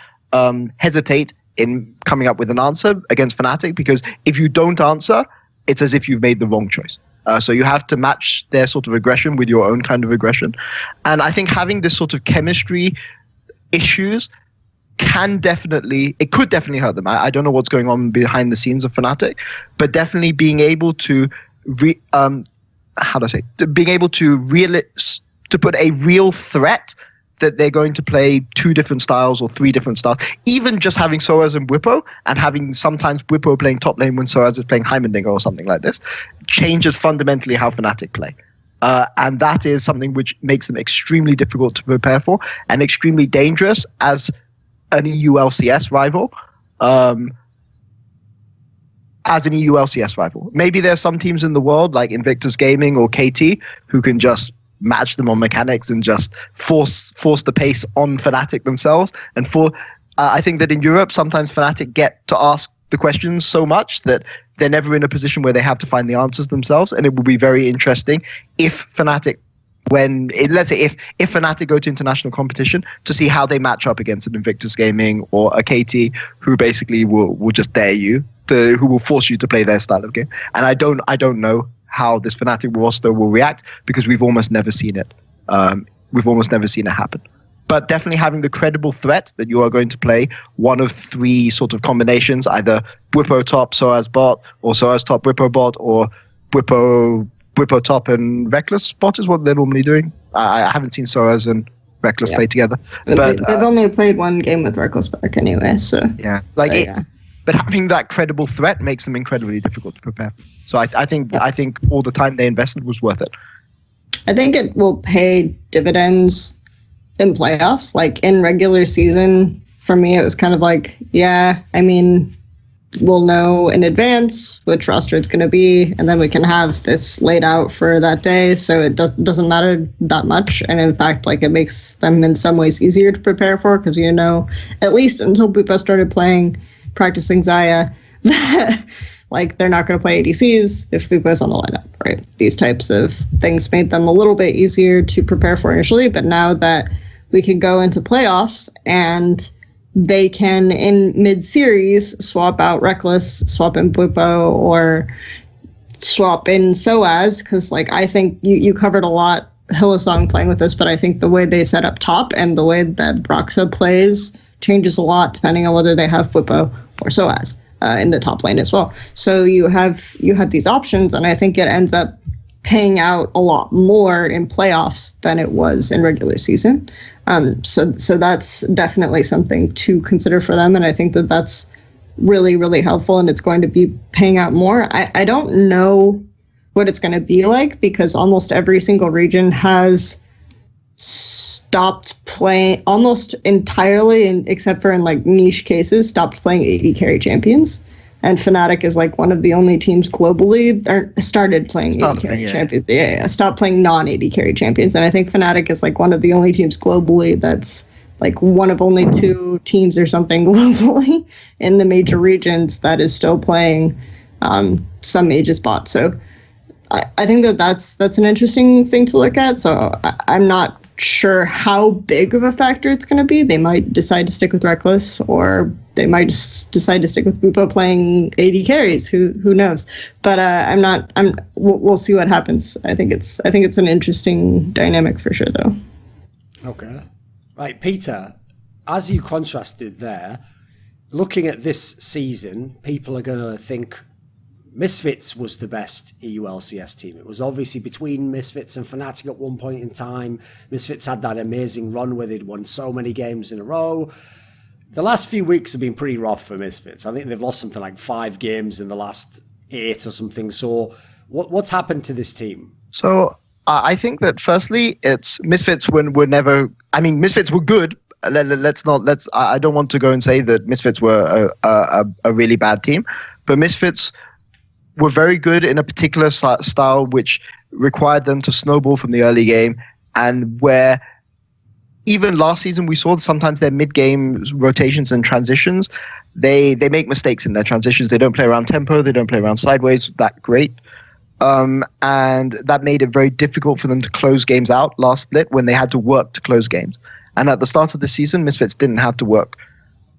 hesitate in coming up with an answer against Fnatic, because if you don't answer, it's as if you've made the wrong choice. So you have to match their sort of aggression with your own kind of aggression. And I think having this sort of chemistry issues could definitely hurt them. I don't know what's going on behind the scenes of Fnatic, but definitely being able to put a real threat that they're going to play 2 different styles or 3 different styles. Even just having Soaz and Whippo, and having sometimes Whippo playing top lane when Soaz is playing Heimerdinger or something like this, changes fundamentally how Fnatic play. And that is something which makes them extremely difficult to prepare for and extremely dangerous as an EU LCS rival. Maybe there's some teams in the world like Invictus Gaming or KT who can just match them on mechanics and just force the pace on Fnatic themselves. And I think that in Europe, sometimes Fnatic get to ask the questions so much that they're never in a position where they have to find the answers themselves. And it will be very interesting if Fnatic, if Fnatic go to international competition, to see how they match up against an Invictus Gaming or a KT who basically will just dare you, who will force you to play their style of game. And I don't know how this Fnatic roster will react, because we've almost never seen it. We've almost never seen it happen. But definitely having the credible threat that you are going to play one of 3 sort of combinations, either Whippo top, Soaz bot, or Soaz top, Whippo bot, or Whippo top and Reckless bot is what they're normally doing. I haven't seen Soaz and Reckless play together. But they've only played 1 game with Reckless back anyway, so... Yeah, but having that credible threat makes them incredibly difficult to prepare. So I think all the time they invested was worth it. I think it will pay dividends in playoffs. Like in regular season, for me, it was kind of like, yeah, I mean, we'll know in advance which roster it's going to be, and then we can have this laid out for that day, so it doesn't matter that much. And in fact, like, it makes them in some ways easier to prepare for, because you know, at least until Bupa started practicing Xayah, that like, they're not going to play ADCs if Bupa's on the lineup, right? These types of things made them a little bit easier to prepare for initially, but now that we can go into playoffs and they can, in mid-series, swap out Reckless, swap in Bupo, or swap in Soaz, because, like, I think you covered a lot, Hillsong playing with this, but I think the way they set up top and the way that Broxa plays changes a lot depending on whether they have Bupo or Soaz in the top lane as well. So you have these options, and I think it ends up paying out a lot more in playoffs than it was in regular season. So that's definitely something to consider for them, and I think that that's really, really helpful, and it's going to be paying out more. I don't know what it's going to be like, because almost every single region has stopped playing almost entirely, except for in like niche cases, stopped playing AD carry champions. And Fnatic is like one of the only teams globally that started playing AD carry champions. Yeah, stopped playing non-AD carry champions. And I think Fnatic is like one of the only teams globally that's like one of only 2 teams or something globally in the major regions that is still playing some Aegis bot. So I think that's an interesting thing to look at. So I'm not sure how big of a factor it's going to be. They might decide to stick with Reckless, or they might just decide to stick with Bupo playing AD carries. Who knows? But we'll see what happens. I think it's an interesting dynamic for sure, though. Okay, right, Peter. As you contrasted there, looking at this season, people are going to think Misfits was the best EU LCS team. It was obviously between Misfits and Fnatic at one point in time. Misfits had that amazing run where they'd won so many games in a row. The last few weeks have been pretty rough for Misfits. I think they've lost something like 5 games in the last 8 or something. So what's happened to this team? So I think that firstly, it's Misfits were never. I mean, Misfits were good. I don't want to go and say that Misfits were a really bad team, but Misfits were very good in a particular style which required them to snowball from the early game, and where even last season we saw sometimes their mid-game rotations and transitions, they make mistakes in their transitions. They don't play around tempo, they don't play around sideways that great, and that made it very difficult for them to close games out last split when they had to work to close games. And at the start of the season, Misfits didn't have to work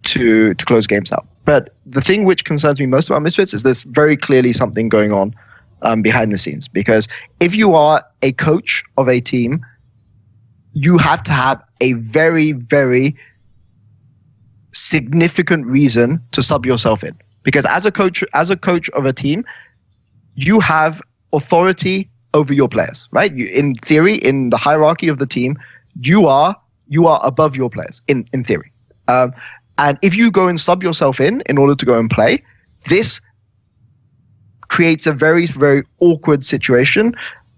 to close games out. But the thing which concerns me most about Misfits is there's very clearly something going on behind the scenes. Because if you are a coach of a team, you have to have a very, very significant reason to sub yourself in. Because as a coach of a team, you have authority over your players, right? In theory, in the hierarchy of the team, you are above your players in theory. And if you go and sub yourself in order to go and play, this creates a very, very awkward situation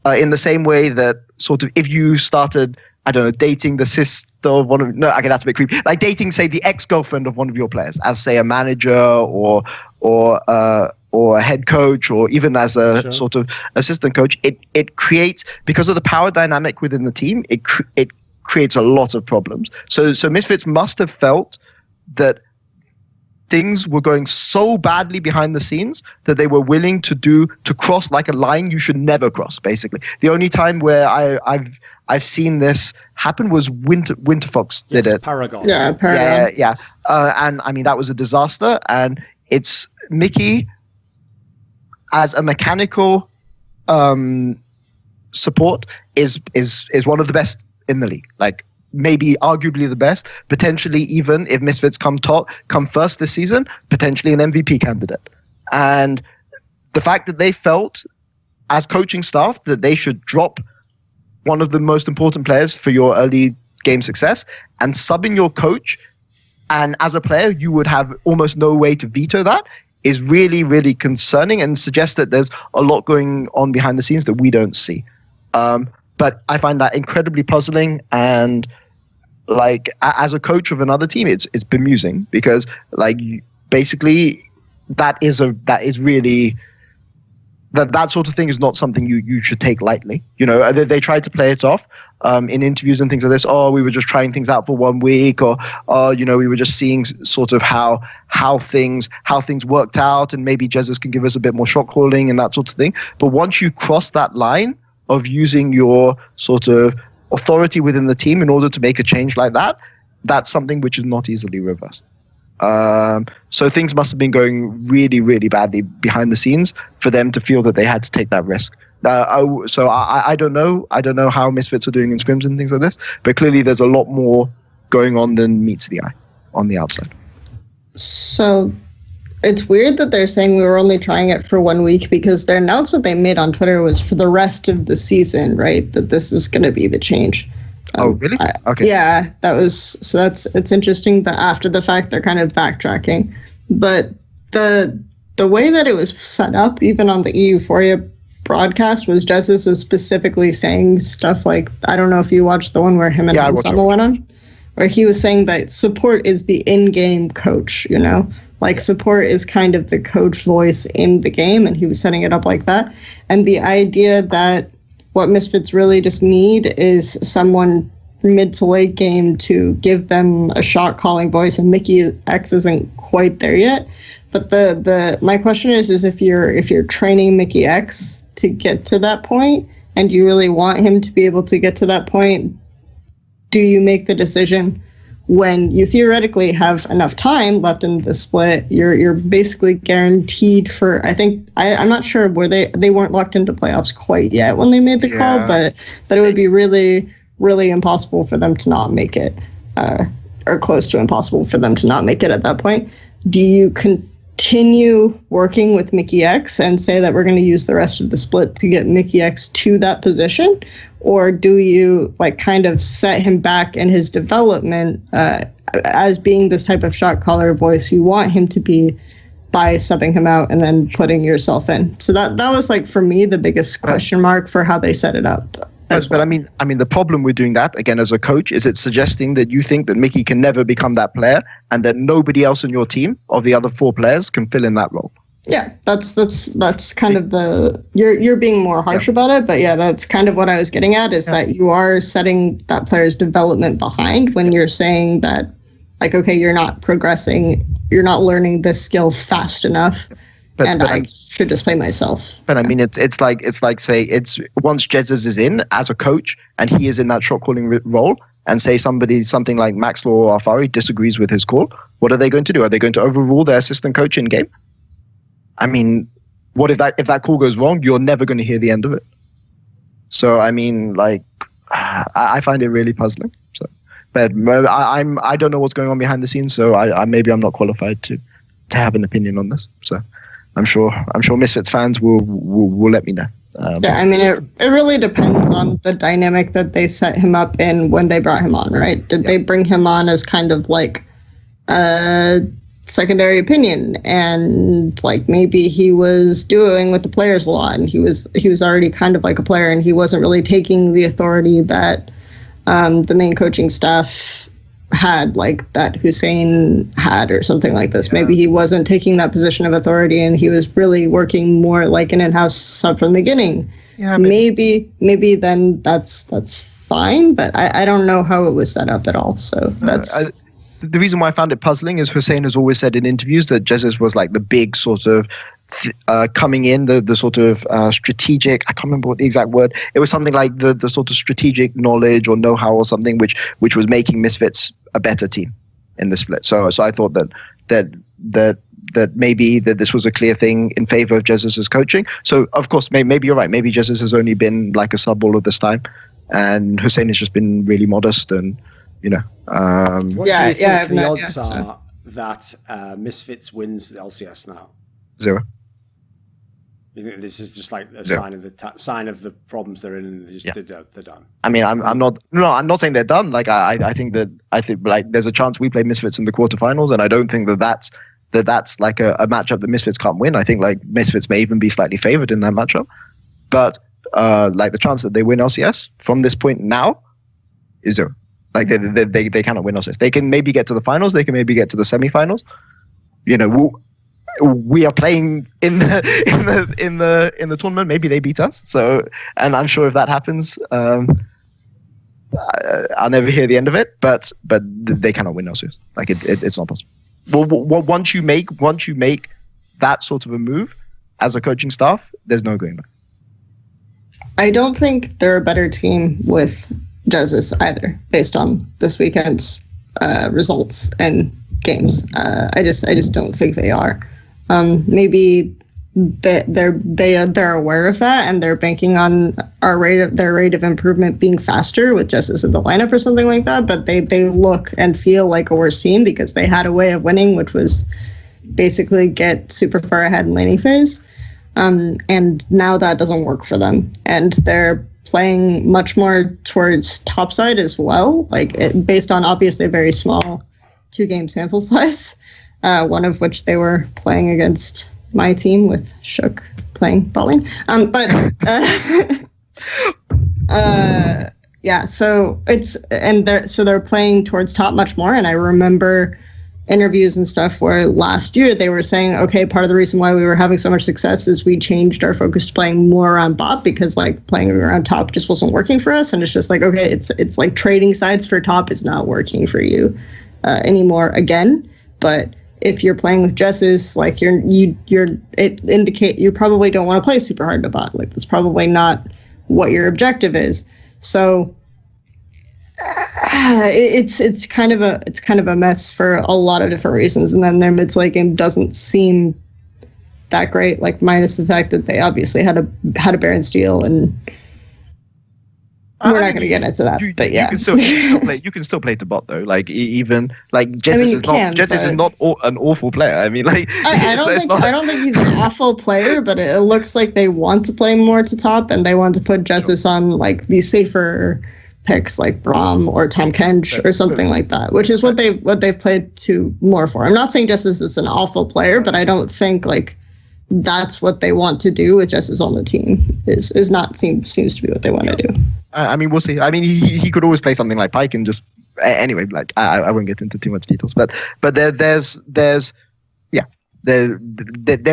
in the same way that sort of if you started, I don't know, dating the sister of one of, no, okay, that's a bit creepy. Like dating, say, the ex-girlfriend of one of your players as, say, a manager or a head coach, or even as a sort of assistant coach, it creates, because of the power dynamic within the team, it creates a lot of problems. So Misfits must have felt that things were going so badly behind the scenes that they were willing to cross like a line you should never cross. Basically, the only time where I've seen this happen was Winterfox did it. Paragon. Yeah, Paragon. Yeah. And I mean that was a disaster. And it's Mickey as a mechanical support is one of the best in the league. Like, maybe arguably the best, potentially even if Misfits come first this season, potentially an MVP candidate. And the fact that they felt as coaching staff that they should drop one of the most important players for your early game success and subbing your coach, and as a player you would have almost no way to veto that, is really, really concerning and suggests that there's a lot going on behind the scenes that we don't see. But I find that incredibly puzzling, and like as a coach of another team, it's bemusing, because like basically that is really that sort of thing is not something you should take lightly. You know, they tried to play it off in interviews and things like this. Oh, we were just trying things out for 1 week, or you know, we were just seeing sort of how things worked out, and maybe Jesus can give us a bit more shot calling and that sort of thing. But once you cross that line of using your sort of authority within the team in order to make a change like that, that's something which is not easily reversed. So things must have been going really, really badly behind the scenes for them to feel that they had to take that risk. So I don't know. I don't know how Misfits are doing in scrims and things like this, but clearly there's a lot more going on than meets the eye on the outside. So it's weird that they're saying we were only trying it for 1 week, because their announcement they made on Twitter was for the rest of the season, right? That this is going to be the change. Oh, really? Okay. Yeah, it's interesting that after the fact they're kind of backtracking. But the way that it was set up, even on the EU Euphoria broadcast, was Jesus was specifically saying stuff like, I don't know if you watched the one where him and Sama went on, where he was saying that support is the in-game coach, you know? Like, support is kind of the coach voice in the game, and he was setting it up like that. And the idea that what Misfits really just need is someone mid to late game to give them a shot calling voice, and Mickey X isn't quite there yet. But my question is if you're training Mickey X to get to that point, and you really want him to be able to get to that point, do you make the decision when you theoretically have enough time left in the split? You're basically guaranteed for, I think, I'm not sure where they weren't locked into playoffs quite yet when they made the call, but it would be really, really impossible for them to not make it, or close to impossible for them to not make it at that point. Do you continue working with Mickey X and say that we're going to use the rest of the split to get Mickey X to that position? Or do you like kind of set him back in his development as being this type of shot caller voice you want him to be by subbing him out and then putting yourself in? So that was like, for me, the biggest question mark for how they set it up. Yes, but I mean, the problem with doing that, again, as a coach, is it's suggesting that you think that Mickey can never become that player, and that nobody else in your team of the other 4 players can fill in that role. Yeah, that's kind of you're being more harsh about it, but yeah, that's kind of what I was getting at, is that you are setting that player's development behind when you're saying that, like, okay, you're not progressing, you're not learning this skill fast enough, and I should just play myself. But I mean, it's like say it's once Jesus is in as a coach and he is in that shot calling role, and say something like Maxlaw or Afari disagrees with his call, what are they going to do? Are they going to overrule their assistant coach in game? I mean, what if that call goes wrong? You're never going to hear the end of it. So I mean, like, I find it really puzzling. So, but I don't know what's going on behind the scenes, so I maybe I'm not qualified to have an opinion on this. So I'm sure Misfits fans will let me know. Yeah, I mean, it really depends on the dynamic that they set him up in when they brought him on, right? Did they bring him on as kind of like secondary opinion, and like maybe he was doing with the players a lot, and he was already kind of like a player, and he wasn't really taking the authority that the main coaching staff had, like that Hussein had, or something like this. Maybe he wasn't taking that position of authority, and he was really working more like an in-house sub from the beginning. Maybe then that's fine, but I don't know how it was set up at all. So that's the reason why I found it puzzling is Hussein has always said in interviews that Jesus was like the big sort of coming in, the sort of strategic, I can't remember what the exact word, it was something like the sort of strategic knowledge or know-how or something which was making Misfits a better team in the split. So I thought that maybe that this was a clear thing in favor of Jesus's coaching. So of course, maybe you're right. Maybe Jesus has only been like a sub all of this time, and Hussein has just been really modest and, you know. What do you think the odds are that Misfits wins the LCS now? 0. You think this is just like a sign of the problems they're in, and they're done? I mean, I'm not saying they're done. Like I think like there's a chance we play Misfits in the quarterfinals, and I don't think that's like a matchup that Misfits can't win. I think like Misfits may even be slightly favored in that matchup, but like the chance that they win LCS from this point now is 0. Like they cannot win LCS. They can maybe get to the finals. They can maybe get to the semifinals. You know, we are playing in the tournament. Maybe they beat us. So, and I'm sure if that happens, I'll never hear the end of it. But they cannot win LCS. Like it's not possible. Well, once you make that sort of a move as a coaching staff, there's no going back. I don't think they're a better team with Jesus either, based on this weekend's results and games. I just don't think they are. Maybe they're aware of that, and they're banking on their rate of improvement being faster with Justice in the lineup or something like that. But they look and feel like a worse team because they had a way of winning, which was basically get super far ahead in laning phase. And now that doesn't work for them, and they're playing much more towards topside as well, based on obviously a very small 2-game sample size, one of which they were playing against my team with Shook playing bowling. Yeah, so they're playing towards top much more, and I remember interviews and stuff where last year they were saying, okay, part of the reason why we were having so much success is we changed our focus to playing more around bot because playing around top just wasn't working for us. And it's just like, okay, it's like trading sides for top is not working for you anymore again. But if you're playing with Jesses, it indicate you probably don't want to play super hard to bot. That's probably not what your objective is. So it's kind of a mess for a lot of different reasons, and then their mid-late game doesn't seem that great. Minus the fact that they obviously had a Baron steal, and we're not going to get into that. But yeah, you can still play to bot though. Jesus is not an awful player. I mean, I don't think he's an awful player, but it looks like they want to play more to top, and they want to put Justice on these safer picks like Braum or Tom Kench or something like that, which is what they've played to more for. I'm not saying Justice is an awful player, but I don't think that's what they want to do with Justice on the team. Seems to be what they want to do. I mean, we'll see. I mean, he could always play something like Pyke and just anyway. I won't get into too much details, but there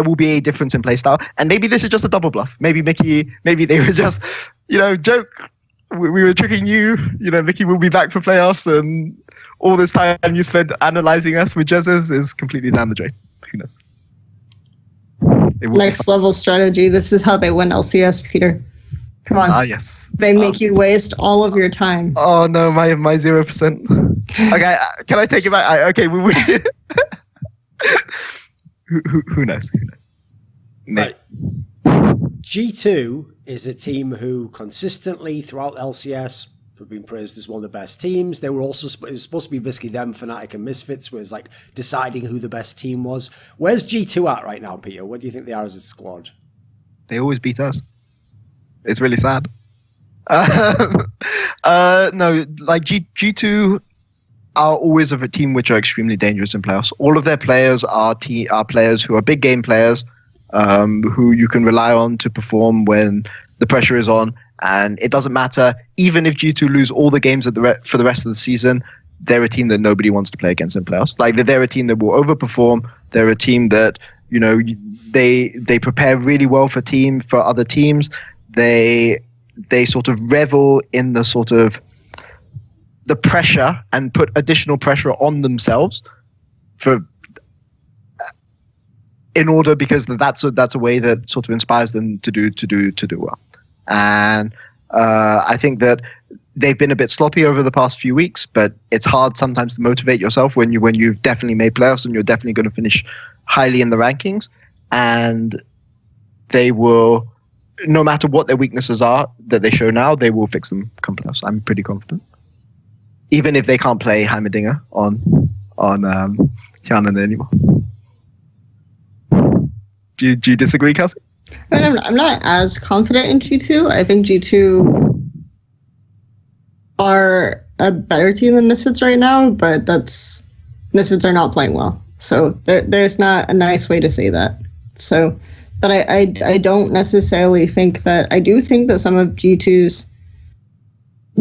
will be a difference in play style, and maybe this is just a double bluff. Maybe they were just joke. We were tricking you. Mickey will be back for playoffs, and all this time you spent analyzing us with Jesus is completely down the drain. Who knows? Next level strategy. This is how they win LCS, Peter. Come on. Yes. They make you waste all of your time. Oh no, my 0%. Okay, can I take it back? Okay, we who knows? Who knows? Right. G2 is a team who consistently throughout LCS have been praised as one of the best teams. They were also it was supposed to be basically them, Fnatic and Misfits, was deciding who the best team was. Where's G2 at right now, Peter? Where do you think they are as a squad? They always beat us. It's really sad. No, G2 are always of a team which are extremely dangerous in playoffs. All of their players are players who are big game players, who you can rely on to perform when the pressure is on. And it doesn't matter, even if G2 lose all the games for the rest of the season, they're a team that nobody wants to play against in playoffs. They're a team that will overperform. They're a team that, they prepare really well for other teams. They sort of revel in the sort of the pressure and put additional pressure on themselves because that's a way that sort of inspires them to do well. And I think that they've been a bit sloppy over the past few weeks, but it's hard sometimes to motivate yourself when you've definitely made playoffs and you're definitely going to finish highly in the rankings. And they will, no matter what their weaknesses are that they show now, they will fix them come playoffs. I'm pretty confident. Even if they can't play Heimerdinger on Hjanen anymore. Do you disagree, Kelsey? I'm not as confident in G2. I think G2 are a better team than Misfits right now, but Misfits are not playing well. So there's not a nice way to say that. So, but I don't necessarily think that. I do think that some of G2's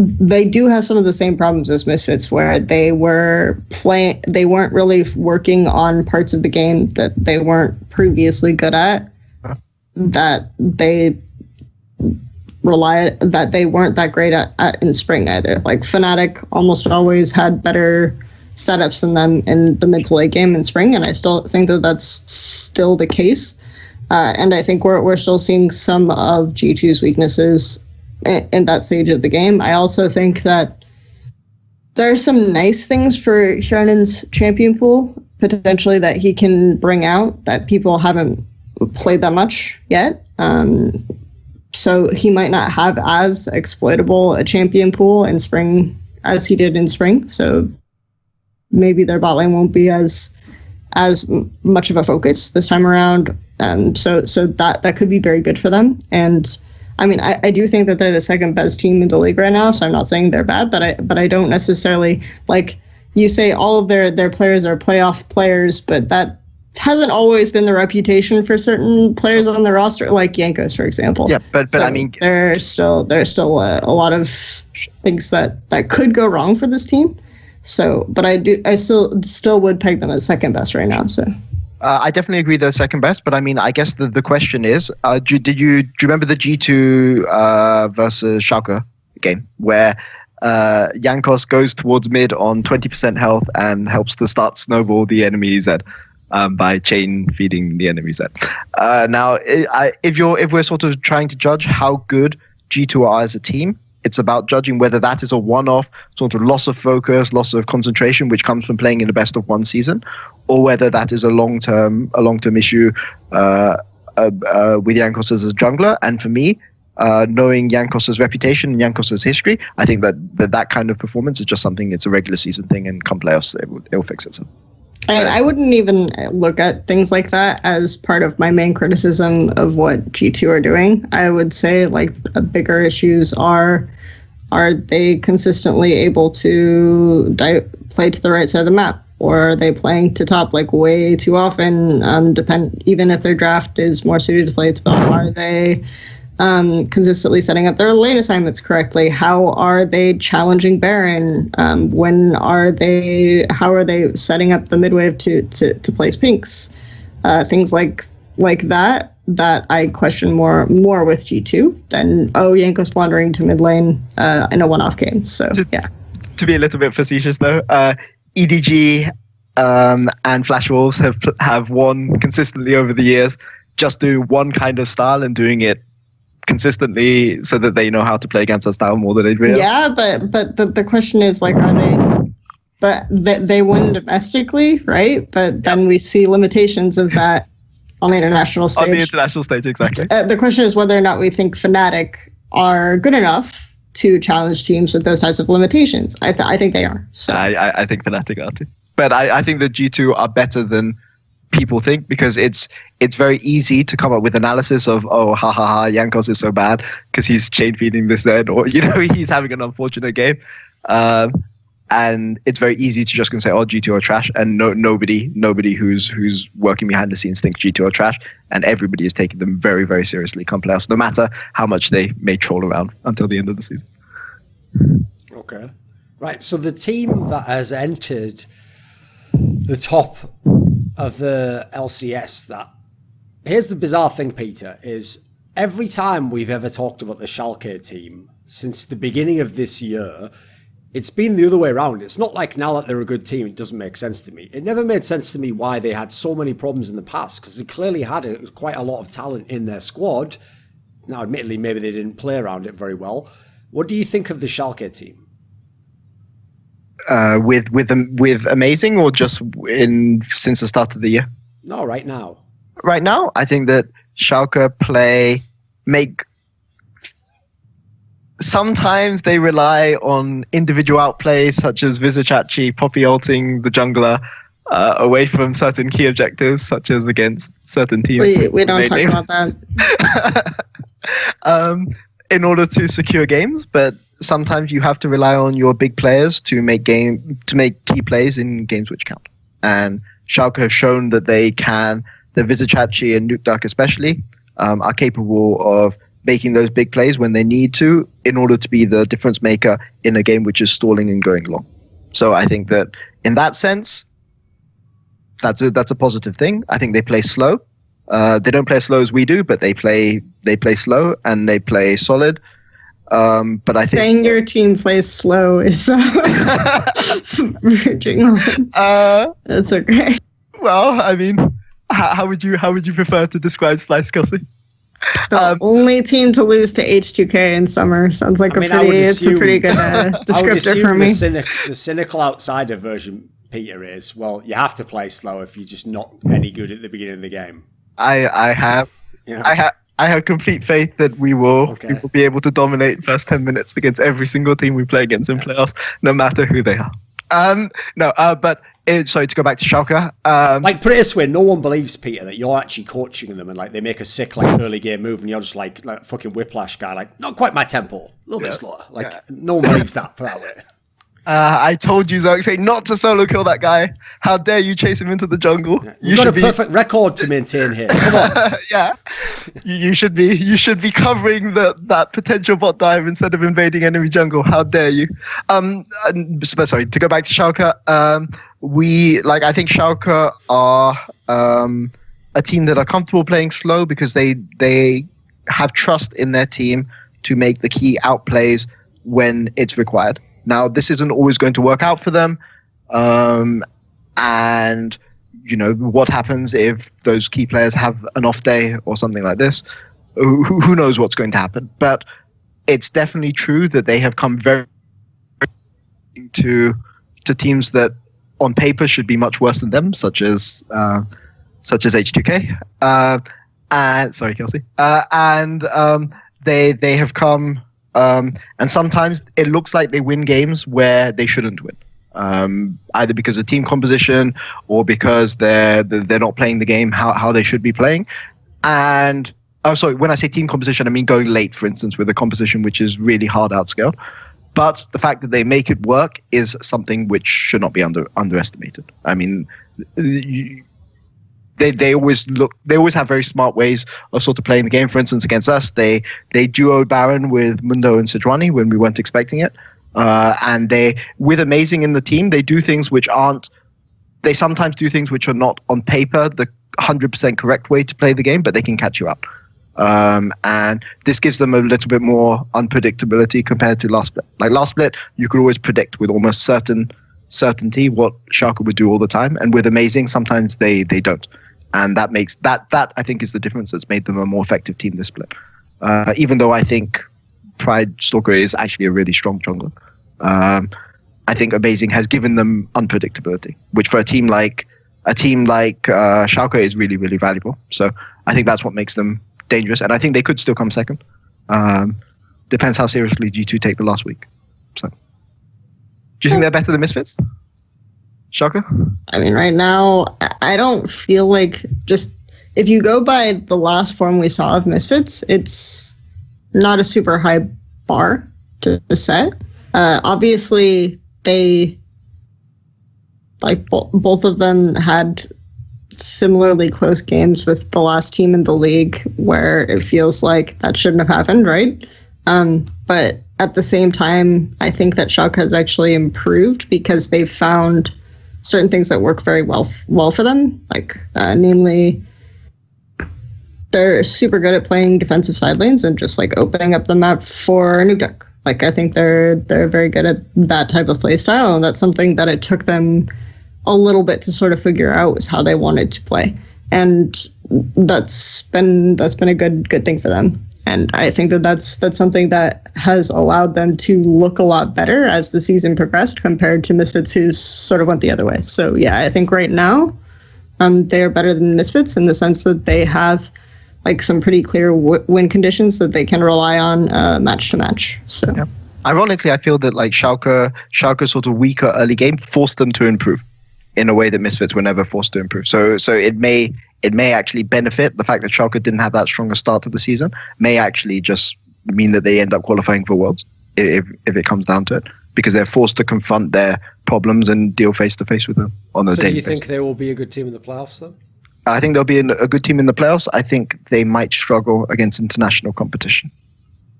they do have some of the same problems as Misfits, where they weren't really working on parts of the game that they weren't previously good at, that they weren't that great at in spring either. Like Fnatic almost always had better setups than them in the mid to late game in spring, and I still think that that's still the case. And I think we're still seeing some of G2's weaknesses in that stage of the game. I also think that there are some nice things for Hjarnen's champion pool, potentially, that he can bring out that people haven't played that much yet. So he might not have as exploitable a champion pool in spring as he did in spring. So maybe their bot lane won't be as much of a focus this time around. So that could be very good for them. And I mean, I do think that they're the second best team in the league right now. So I'm not saying they're bad, but I don't necessarily, like you say, all of their players are playoff players, but that hasn't always been the reputation for certain players on the roster, like Jankos, for example. Yeah, but So I mean, there's still a lot of things that could go wrong for this team. So, but I still would peg them as second best right now. So. I definitely agree they're second best, but I mean, I guess the question is, do you remember the G2 versus Shalke game where Jankos goes towards mid on 20% health and helps to start snowball the enemy Z by chain feeding the enemy Z? Now, if we're sort of trying to judge how good G2 are as a team, it's about judging whether that is a one-off sort of loss of focus, loss of concentration, which comes from playing in the best of one season, or whether that is a long-term issue with Jankos as a jungler. And for me, knowing Jankos' reputation and Jankos' history, I think that kind of performance is just something. It's a regular season thing, and come playoffs, it'll fix itself. And I wouldn't even look at things like that as part of my main criticism of what G2 are doing. I would say like bigger issues are they consistently able to play to the right side of the map, or are they playing to top like way too often? Even if their draft is more suited to play to top, are they consistently setting up their lane assignments correctly? How are they challenging Baron? How are they setting up the mid wave to place pinks? Things like that I question more with G2 than Jankos wandering to mid lane in a one-off game. So yeah. To be a little bit facetious though, EDG and Flash Wolves have won consistently over the years, just doing one kind of style and doing it consistently so that they know how to play against that style more than anybody else. Yeah, but the question is like, are they? But they win domestically, right? But then we see limitations of that on the international stage. On the international stage, exactly. The question is whether or not we think Fnatic are good enough to challenge teams with those types of limitations. I think they are. So I think Fnatic are too. But I think that G2 are better than people think, because it's very easy to come up with analysis of, Jankos is so bad because he's chain feeding this end, or he's having an unfortunate game, and it's very easy to just say, G2 are trash, and nobody who's working behind the scenes thinks G2 are trash, and everybody is taking them very, very seriously come playoffs, no matter how much they may troll around until the end of the season. Okay, right. So the team that has entered the top of the LCS, here's the bizarre thing, Peter, is every time we've ever talked about the Shalke team since the beginning of this year, it's been the other way around. It's not like now that they're a good team, it doesn't make sense to me. It never made sense to me why they had so many problems in the past, because they clearly had quite a lot of talent in their squad. Now, admittedly, maybe they didn't play around it very well. What do you think of the Shalke team? With amazing, or just since the start of the year? No, right now. Right now, I think that Schalke make. Sometimes they rely on individual outplays, such as Vizicachi poppy ulting the jungler away from certain key objectives, such as against certain teams. We don't talk about that. In order to secure games, but sometimes you have to rely on your big players to make key plays in games which count. And Schalke have shown that they can. The Vizicachi and Nuke Duck especially are capable of making those big plays when they need to in order to be the difference maker in a game which is stalling and going long. So I think that in that sense, that's a positive thing. I think they play slow. They don't play as slow as we do, but they play slow and they play solid. But I think saying your team plays slow is verging on. That's okay. Well, I mean, how would you prefer to describe Splyce, Kelsey? The only team to lose to H2K in summer sounds like it's a pretty good descriptor for me. The cynical outsider version, Peter, is, well, you have to play slow if you're just not any good at the beginning of the game. I have complete faith that we will be able to dominate first 10 minutes against every single team we play against in playoffs, no matter who they are. Sorry, to go back to Schalke. Put it this way, no one believes, Peter, that you're actually coaching them and they make a sick early game move and you're just like fucking whiplash guy, not quite my tempo, a little bit slower. No one believes that, put it that way. I told you, Zoe, not to solo kill that guy. How dare you chase him into the jungle? Yeah. You've got a perfect record to maintain here. Come on. Yeah. You should be covering that potential bot dive instead of invading enemy jungle. How dare you? Sorry, to go back to Schalke, I think Schalke are a team that are comfortable playing slow because they have trust in their team to make the key outplays when it's required. Now, this isn't always going to work out for them. And, what happens if those key players have an off day or something like this? Who knows what's going to happen? But it's definitely true that they have come very to teams that on paper should be much worse than them, such as H2K. And sorry, Kelsey. They have come. And sometimes it looks like they win games where they shouldn't win, either because of team composition or because they're not playing the game how they should be playing. And when I say team composition, I mean going late, for instance, with a composition which is really hard outscaled. But the fact that they make it work is something which should not be underestimated. I mean, They always have very smart ways of sort of playing the game. For instance, against us, they duoed Baron with Mundo and Sejuani when we weren't expecting it. And with Amazing in the team, they sometimes do things which are not on paper the 100% correct way to play the game, but they can catch you out. And this gives them a little bit more unpredictability compared to last split. Like last split, you could always predict with almost certainty what Schalke would do all the time. And with Amazing, sometimes they don't. And that makes that I think is the difference that's made them a more effective team this split. Even though I think Pride Stalker is actually a really strong jungler. I think Amazing has given them unpredictability, which for a team like Schalke is really, really valuable. So I think that's what makes them dangerous. And I think they could still come second. Depends how seriously G2 take the last week. So, do you think they're better than Misfits? Schalke? I mean, right now, I don't feel like just if you go by the last form we saw of Misfits, it's not a super high bar to set. Obviously, they both of them had similarly close games with the last team in the league where it feels like that shouldn't have happened, right? But at the same time, I think that Schalke has actually improved because they've found certain things that work very well for them. Namely, they're super good at playing defensive side lanes and just opening up the map for a new deck. I think they're very good at that type of play style, and that's something that it took them a little bit to sort of figure out was how they wanted to play. And that's been a good thing for them. And I think that's something that has allowed them to look a lot better as the season progressed compared to Misfits, who sort of went the other way. So yeah, I think right now they are better than Misfits in the sense that they have some pretty clear win conditions that they can rely on match to match. So yeah. Ironically, I feel that Schalke's sort of weaker early game forced them to improve in a way that Misfits were never forced to improve. So it may actually benefit the fact that Schalke didn't have that stronger start to the season, may actually just mean that they end up qualifying for Worlds if it comes down to it, because they're forced to confront their problems and deal face to face with them on a daily basis. Do you think they will be a good team in the playoffs then? I think they'll be a good team in the playoffs. I think they might struggle against international competition,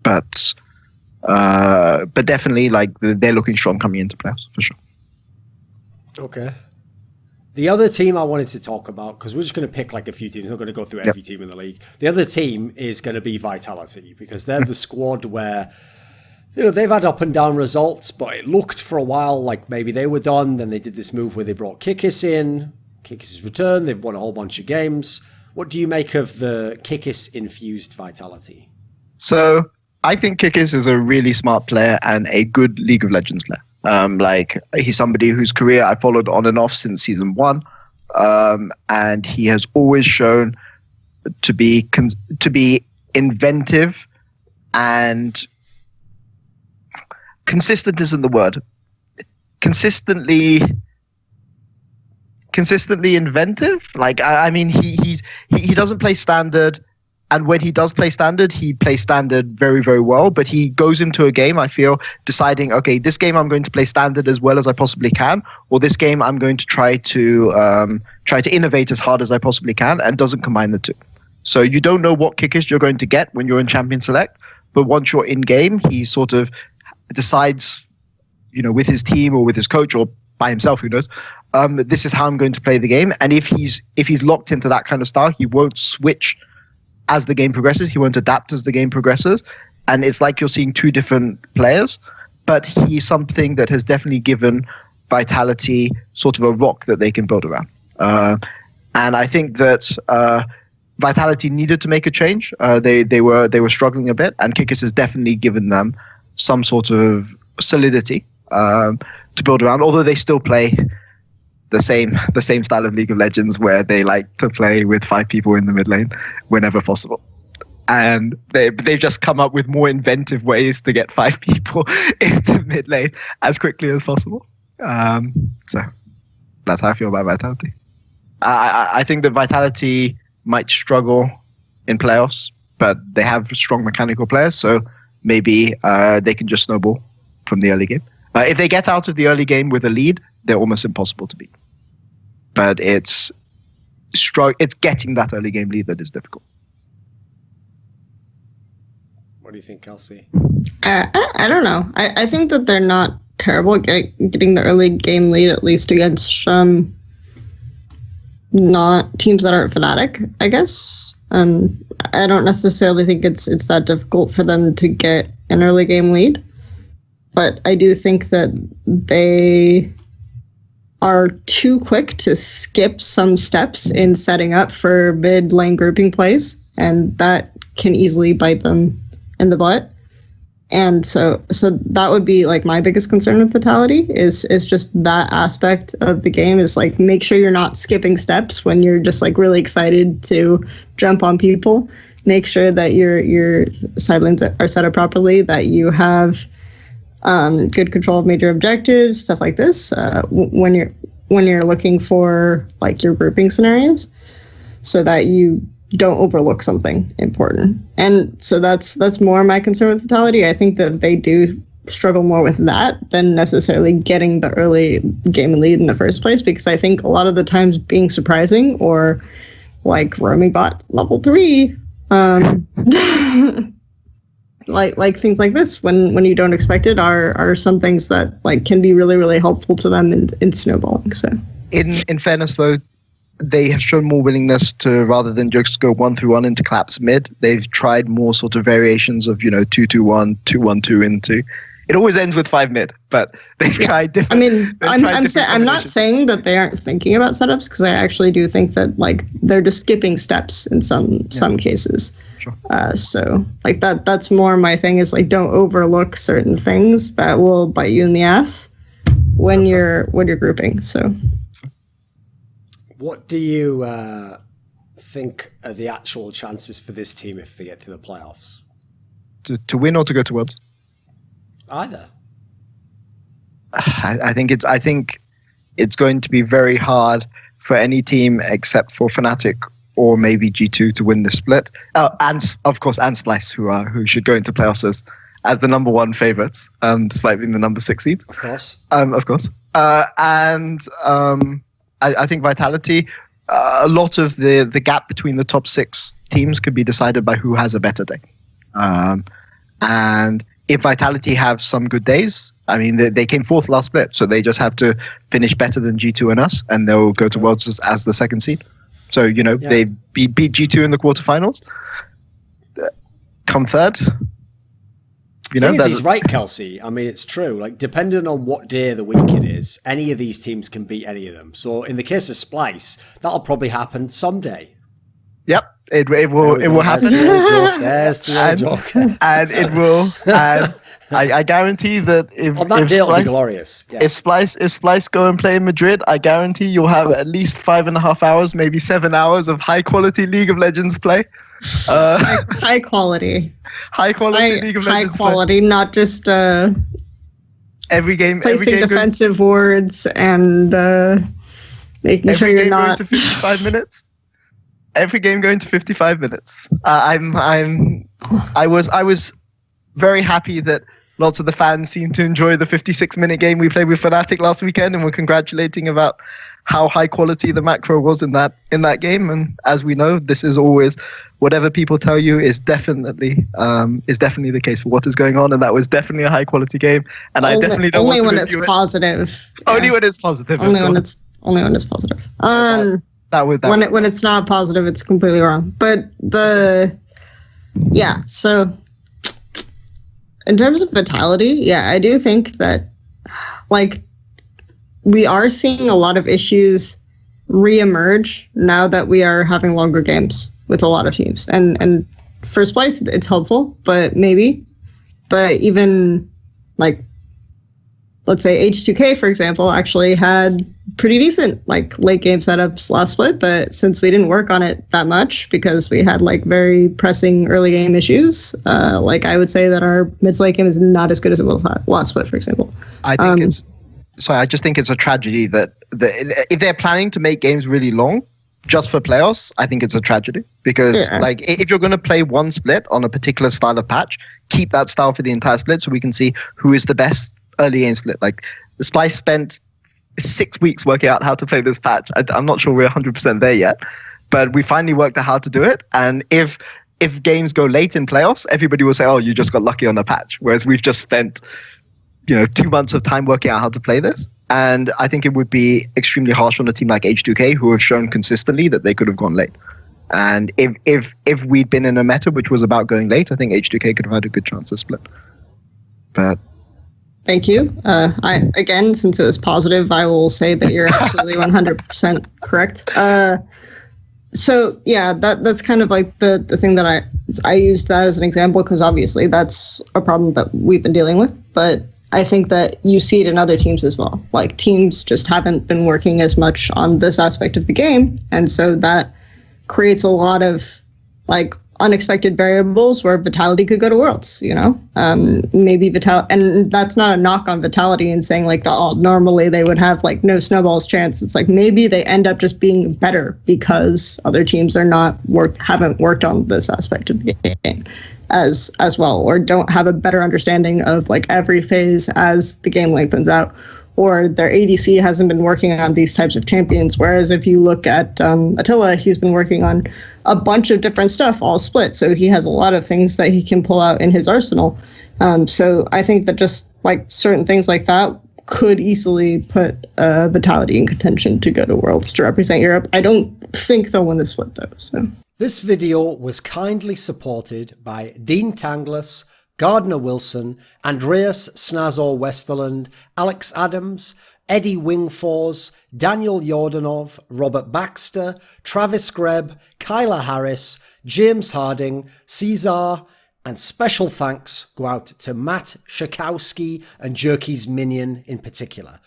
but definitely like they're looking strong coming into playoffs for sure. Okay. The other team I wanted to talk about, because we're just going to pick like a few teams, we're not going to go through every team in the league. The other team is going to be Vitality, because they're the squad where, you know, they've had up and down results, but it looked for a while like maybe they were done. Then they did this move where they brought Kikis in. Kikis has returned. They've won a whole bunch of games. What do you make of the Kikis-infused Vitality? So I think Kikis is a really smart player and a good League of Legends player. Like he's somebody whose career I followed on and off since season 1, and he has always shown to be inventive and consistent isn't the word. Consistently inventive. Like I mean, he doesn't play standard. And when he does play standard, he plays standard very, very well. But he goes into a game, I feel, deciding, okay, this game I'm going to play standard as well as I possibly can, or this game I'm going to try to innovate as hard as I possibly can, and doesn't combine the two. So you don't know what Kikis you're going to get when you're in Champion Select, but once you're in game, he sort of decides, you know, with his team or with his coach or by himself, who knows, this is how I'm going to play the game. And if he's locked into that kind of style, he won't switch as the game progresses. He won't adapt as the game progresses. And it's like you're seeing two different players, but he's something that has definitely given Vitality sort of a rock that they can build around. And I think that Vitality needed to make a change. They were struggling a bit, and Kikis has definitely given them some sort of solidity to build around, although they still play the same style of League of Legends where they like to play with 5 people in the mid lane whenever possible. And they've just come up with more inventive ways to get 5 people into mid lane as quickly as possible. So that's how I feel about Vitality. I think that Vitality might struggle in playoffs, but they have strong mechanical players, so maybe they can just snowball from the early game. If they get out of the early game with a lead, they're almost impossible to beat. But it's getting that early game lead that is difficult. What do you think, Kelsey? I don't know. I think that they're not terrible at getting the early game lead, at least against not teams that aren't Fnatic, I guess. I don't necessarily think it's that difficult for them to get an early game lead. But I do think that they are too quick to skip some steps in setting up for mid lane grouping plays, and that can easily bite them in the butt. And so that would be like my biggest concern with Vitality is just that aspect of the game, is like make sure you're not skipping steps when you're just like really excited to jump on people. Make sure that your side lanes are set up properly, that you have good control of major objectives, stuff like this, when you're looking for like your grouping scenarios, so that you don't overlook something important. And so that's more my concern with Vitality. I think that they do struggle more with that than necessarily getting the early game lead in the first place, because I think a lot of the times being surprising or like roaming bot level 3, like things like this when you don't expect it are some things that like can be really, really helpful to them in snowballing. So in fairness though, they have shown more willingness to, rather than just go 1-through-1 into collapse mid, they've tried more sort of variations of, 2-2-1, 2-1-2 into. It always ends with 5 mid, but they've tried different. I mean, I'm not saying that they aren't thinking about setups, because I actually do think that like they're just skipping steps in some cases. Sure. So like that's more my thing, is like don't overlook certain things that will bite you in the ass when you're grouping. So what do you think are the actual chances for this team if they get to the playoffs? To win or to go to Worlds? Either. I think it's going to be very hard for any team except for Fnatic or maybe G2 to win the split. And of course, and Splyce, who should go into playoffs as the number 1 favorites, despite being the number 6 seed. Of course. I think Vitality, a lot of the gap between the top 6 teams could be decided by who has a better day. And if Vitality have some good days, I mean, they came 4th last split, so they just have to finish better than G2 and us, and they'll go to Worlds as the 2nd seed. So, they beat G2 in the quarterfinals. Come 3rd. He's right, Kelsey. I mean, it's true. Like, depending on what day of the week it is, any of these teams can beat any of them. So, in the case of Splyce, that'll probably happen someday. Yep, it will happen. There's the old joke. And it will. And I guarantee that if on that day, it'll be glorious. Yeah. If Splyce go and play in Madrid, I guarantee you'll have at least 5.5 hours, maybe 7 hours of high quality League of Legends play. High quality League of Legends high quality, not just every game placing defensive wards and making sure you're not going to 55 minutes. Every game going to 55 minutes. I was very happy that lots of the fans seemed to enjoy the 56-minute game we played with Fnatic last weekend, and were congratulating about how high quality the macro was in that game. And as we know, this is always, whatever people tell you is definitely the case for what is going on, and that was definitely a high quality game. And I definitely don't only want to when it's positive. Only when it's positive. Only when it's positive. When it's not positive, it's completely wrong. But so in terms of Vitality, I do think that we are seeing a lot of issues reemerge now that we are having longer games with a lot of teams. And for Splyce, it's helpful, but even let's say H2K, for example, actually had pretty decent late game setups last split, but since we didn't work on it that much because we had very pressing early game issues, I would say that our mid to late game is not as good as it was last split, for example. I just think it's a tragedy that if they're planning to make games really long just for playoffs, I think it's a tragedy because if you're going to play one split on a particular style of patch, keep that style for the entire split so we can see who is the best early game split. The Splyce spent 6 weeks working out how to play this patch. I'm not sure we're 100% there yet, but we finally worked out how to do it. And if games go late in playoffs, everybody will say, "Oh, you just got lucky on a patch," whereas we've just spent 2 months of time working out how to play this. And I think it would be extremely harsh on a team like H2K, who have shown consistently that they could have gone late. And if we'd been in a meta which was about going late, I think H2K could have had a good chance to split. But thank you. Again, since it was positive, I will say that you're absolutely 100% correct. So yeah, that's kind of the thing that I used that as an example because obviously that's a problem that we've been dealing with. But I think that you see it in other teams as well. Teams just haven't been working as much on this aspect of the game, and so that creates a lot of unexpected variables where Vitality could go to Worlds, maybe Vitality, and that's not a knock on Vitality and saying normally they would have no snowball's chance. It's maybe they end up just being better because other teams are haven't worked on this aspect of the game as well, or don't have a better understanding of every phase as the game lengthens out, or their ADC hasn't been working on these types of champions. Whereas if you look at Attila, he's been working on a bunch of different stuff all split. So he has a lot of things that he can pull out in his arsenal. So I think that just certain things like that could easily put Vitality in contention to go to Worlds to represent Europe. I don't think they'll win the split though. So this video was kindly supported by Dean Tanglis, Gardner Wilson, Andreas Snazore Westerlund, Alex Adams, Eddie Wingfors, Daniel Yordanov, Robert Baxter, Travis Greb, Kyla Harris, James Harding, Cesar, and special thanks go out to Matt Shakowski and Jerky's Minion in particular.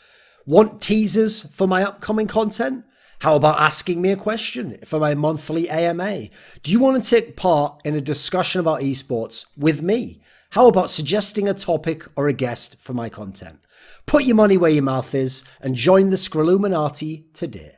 Want teasers for my upcoming content? How about asking me a question for my monthly AMA? Do you want to take part in a discussion about esports with me? How about suggesting a topic or a guest for my content? Put your money where your mouth is and join the Scrilluminati today.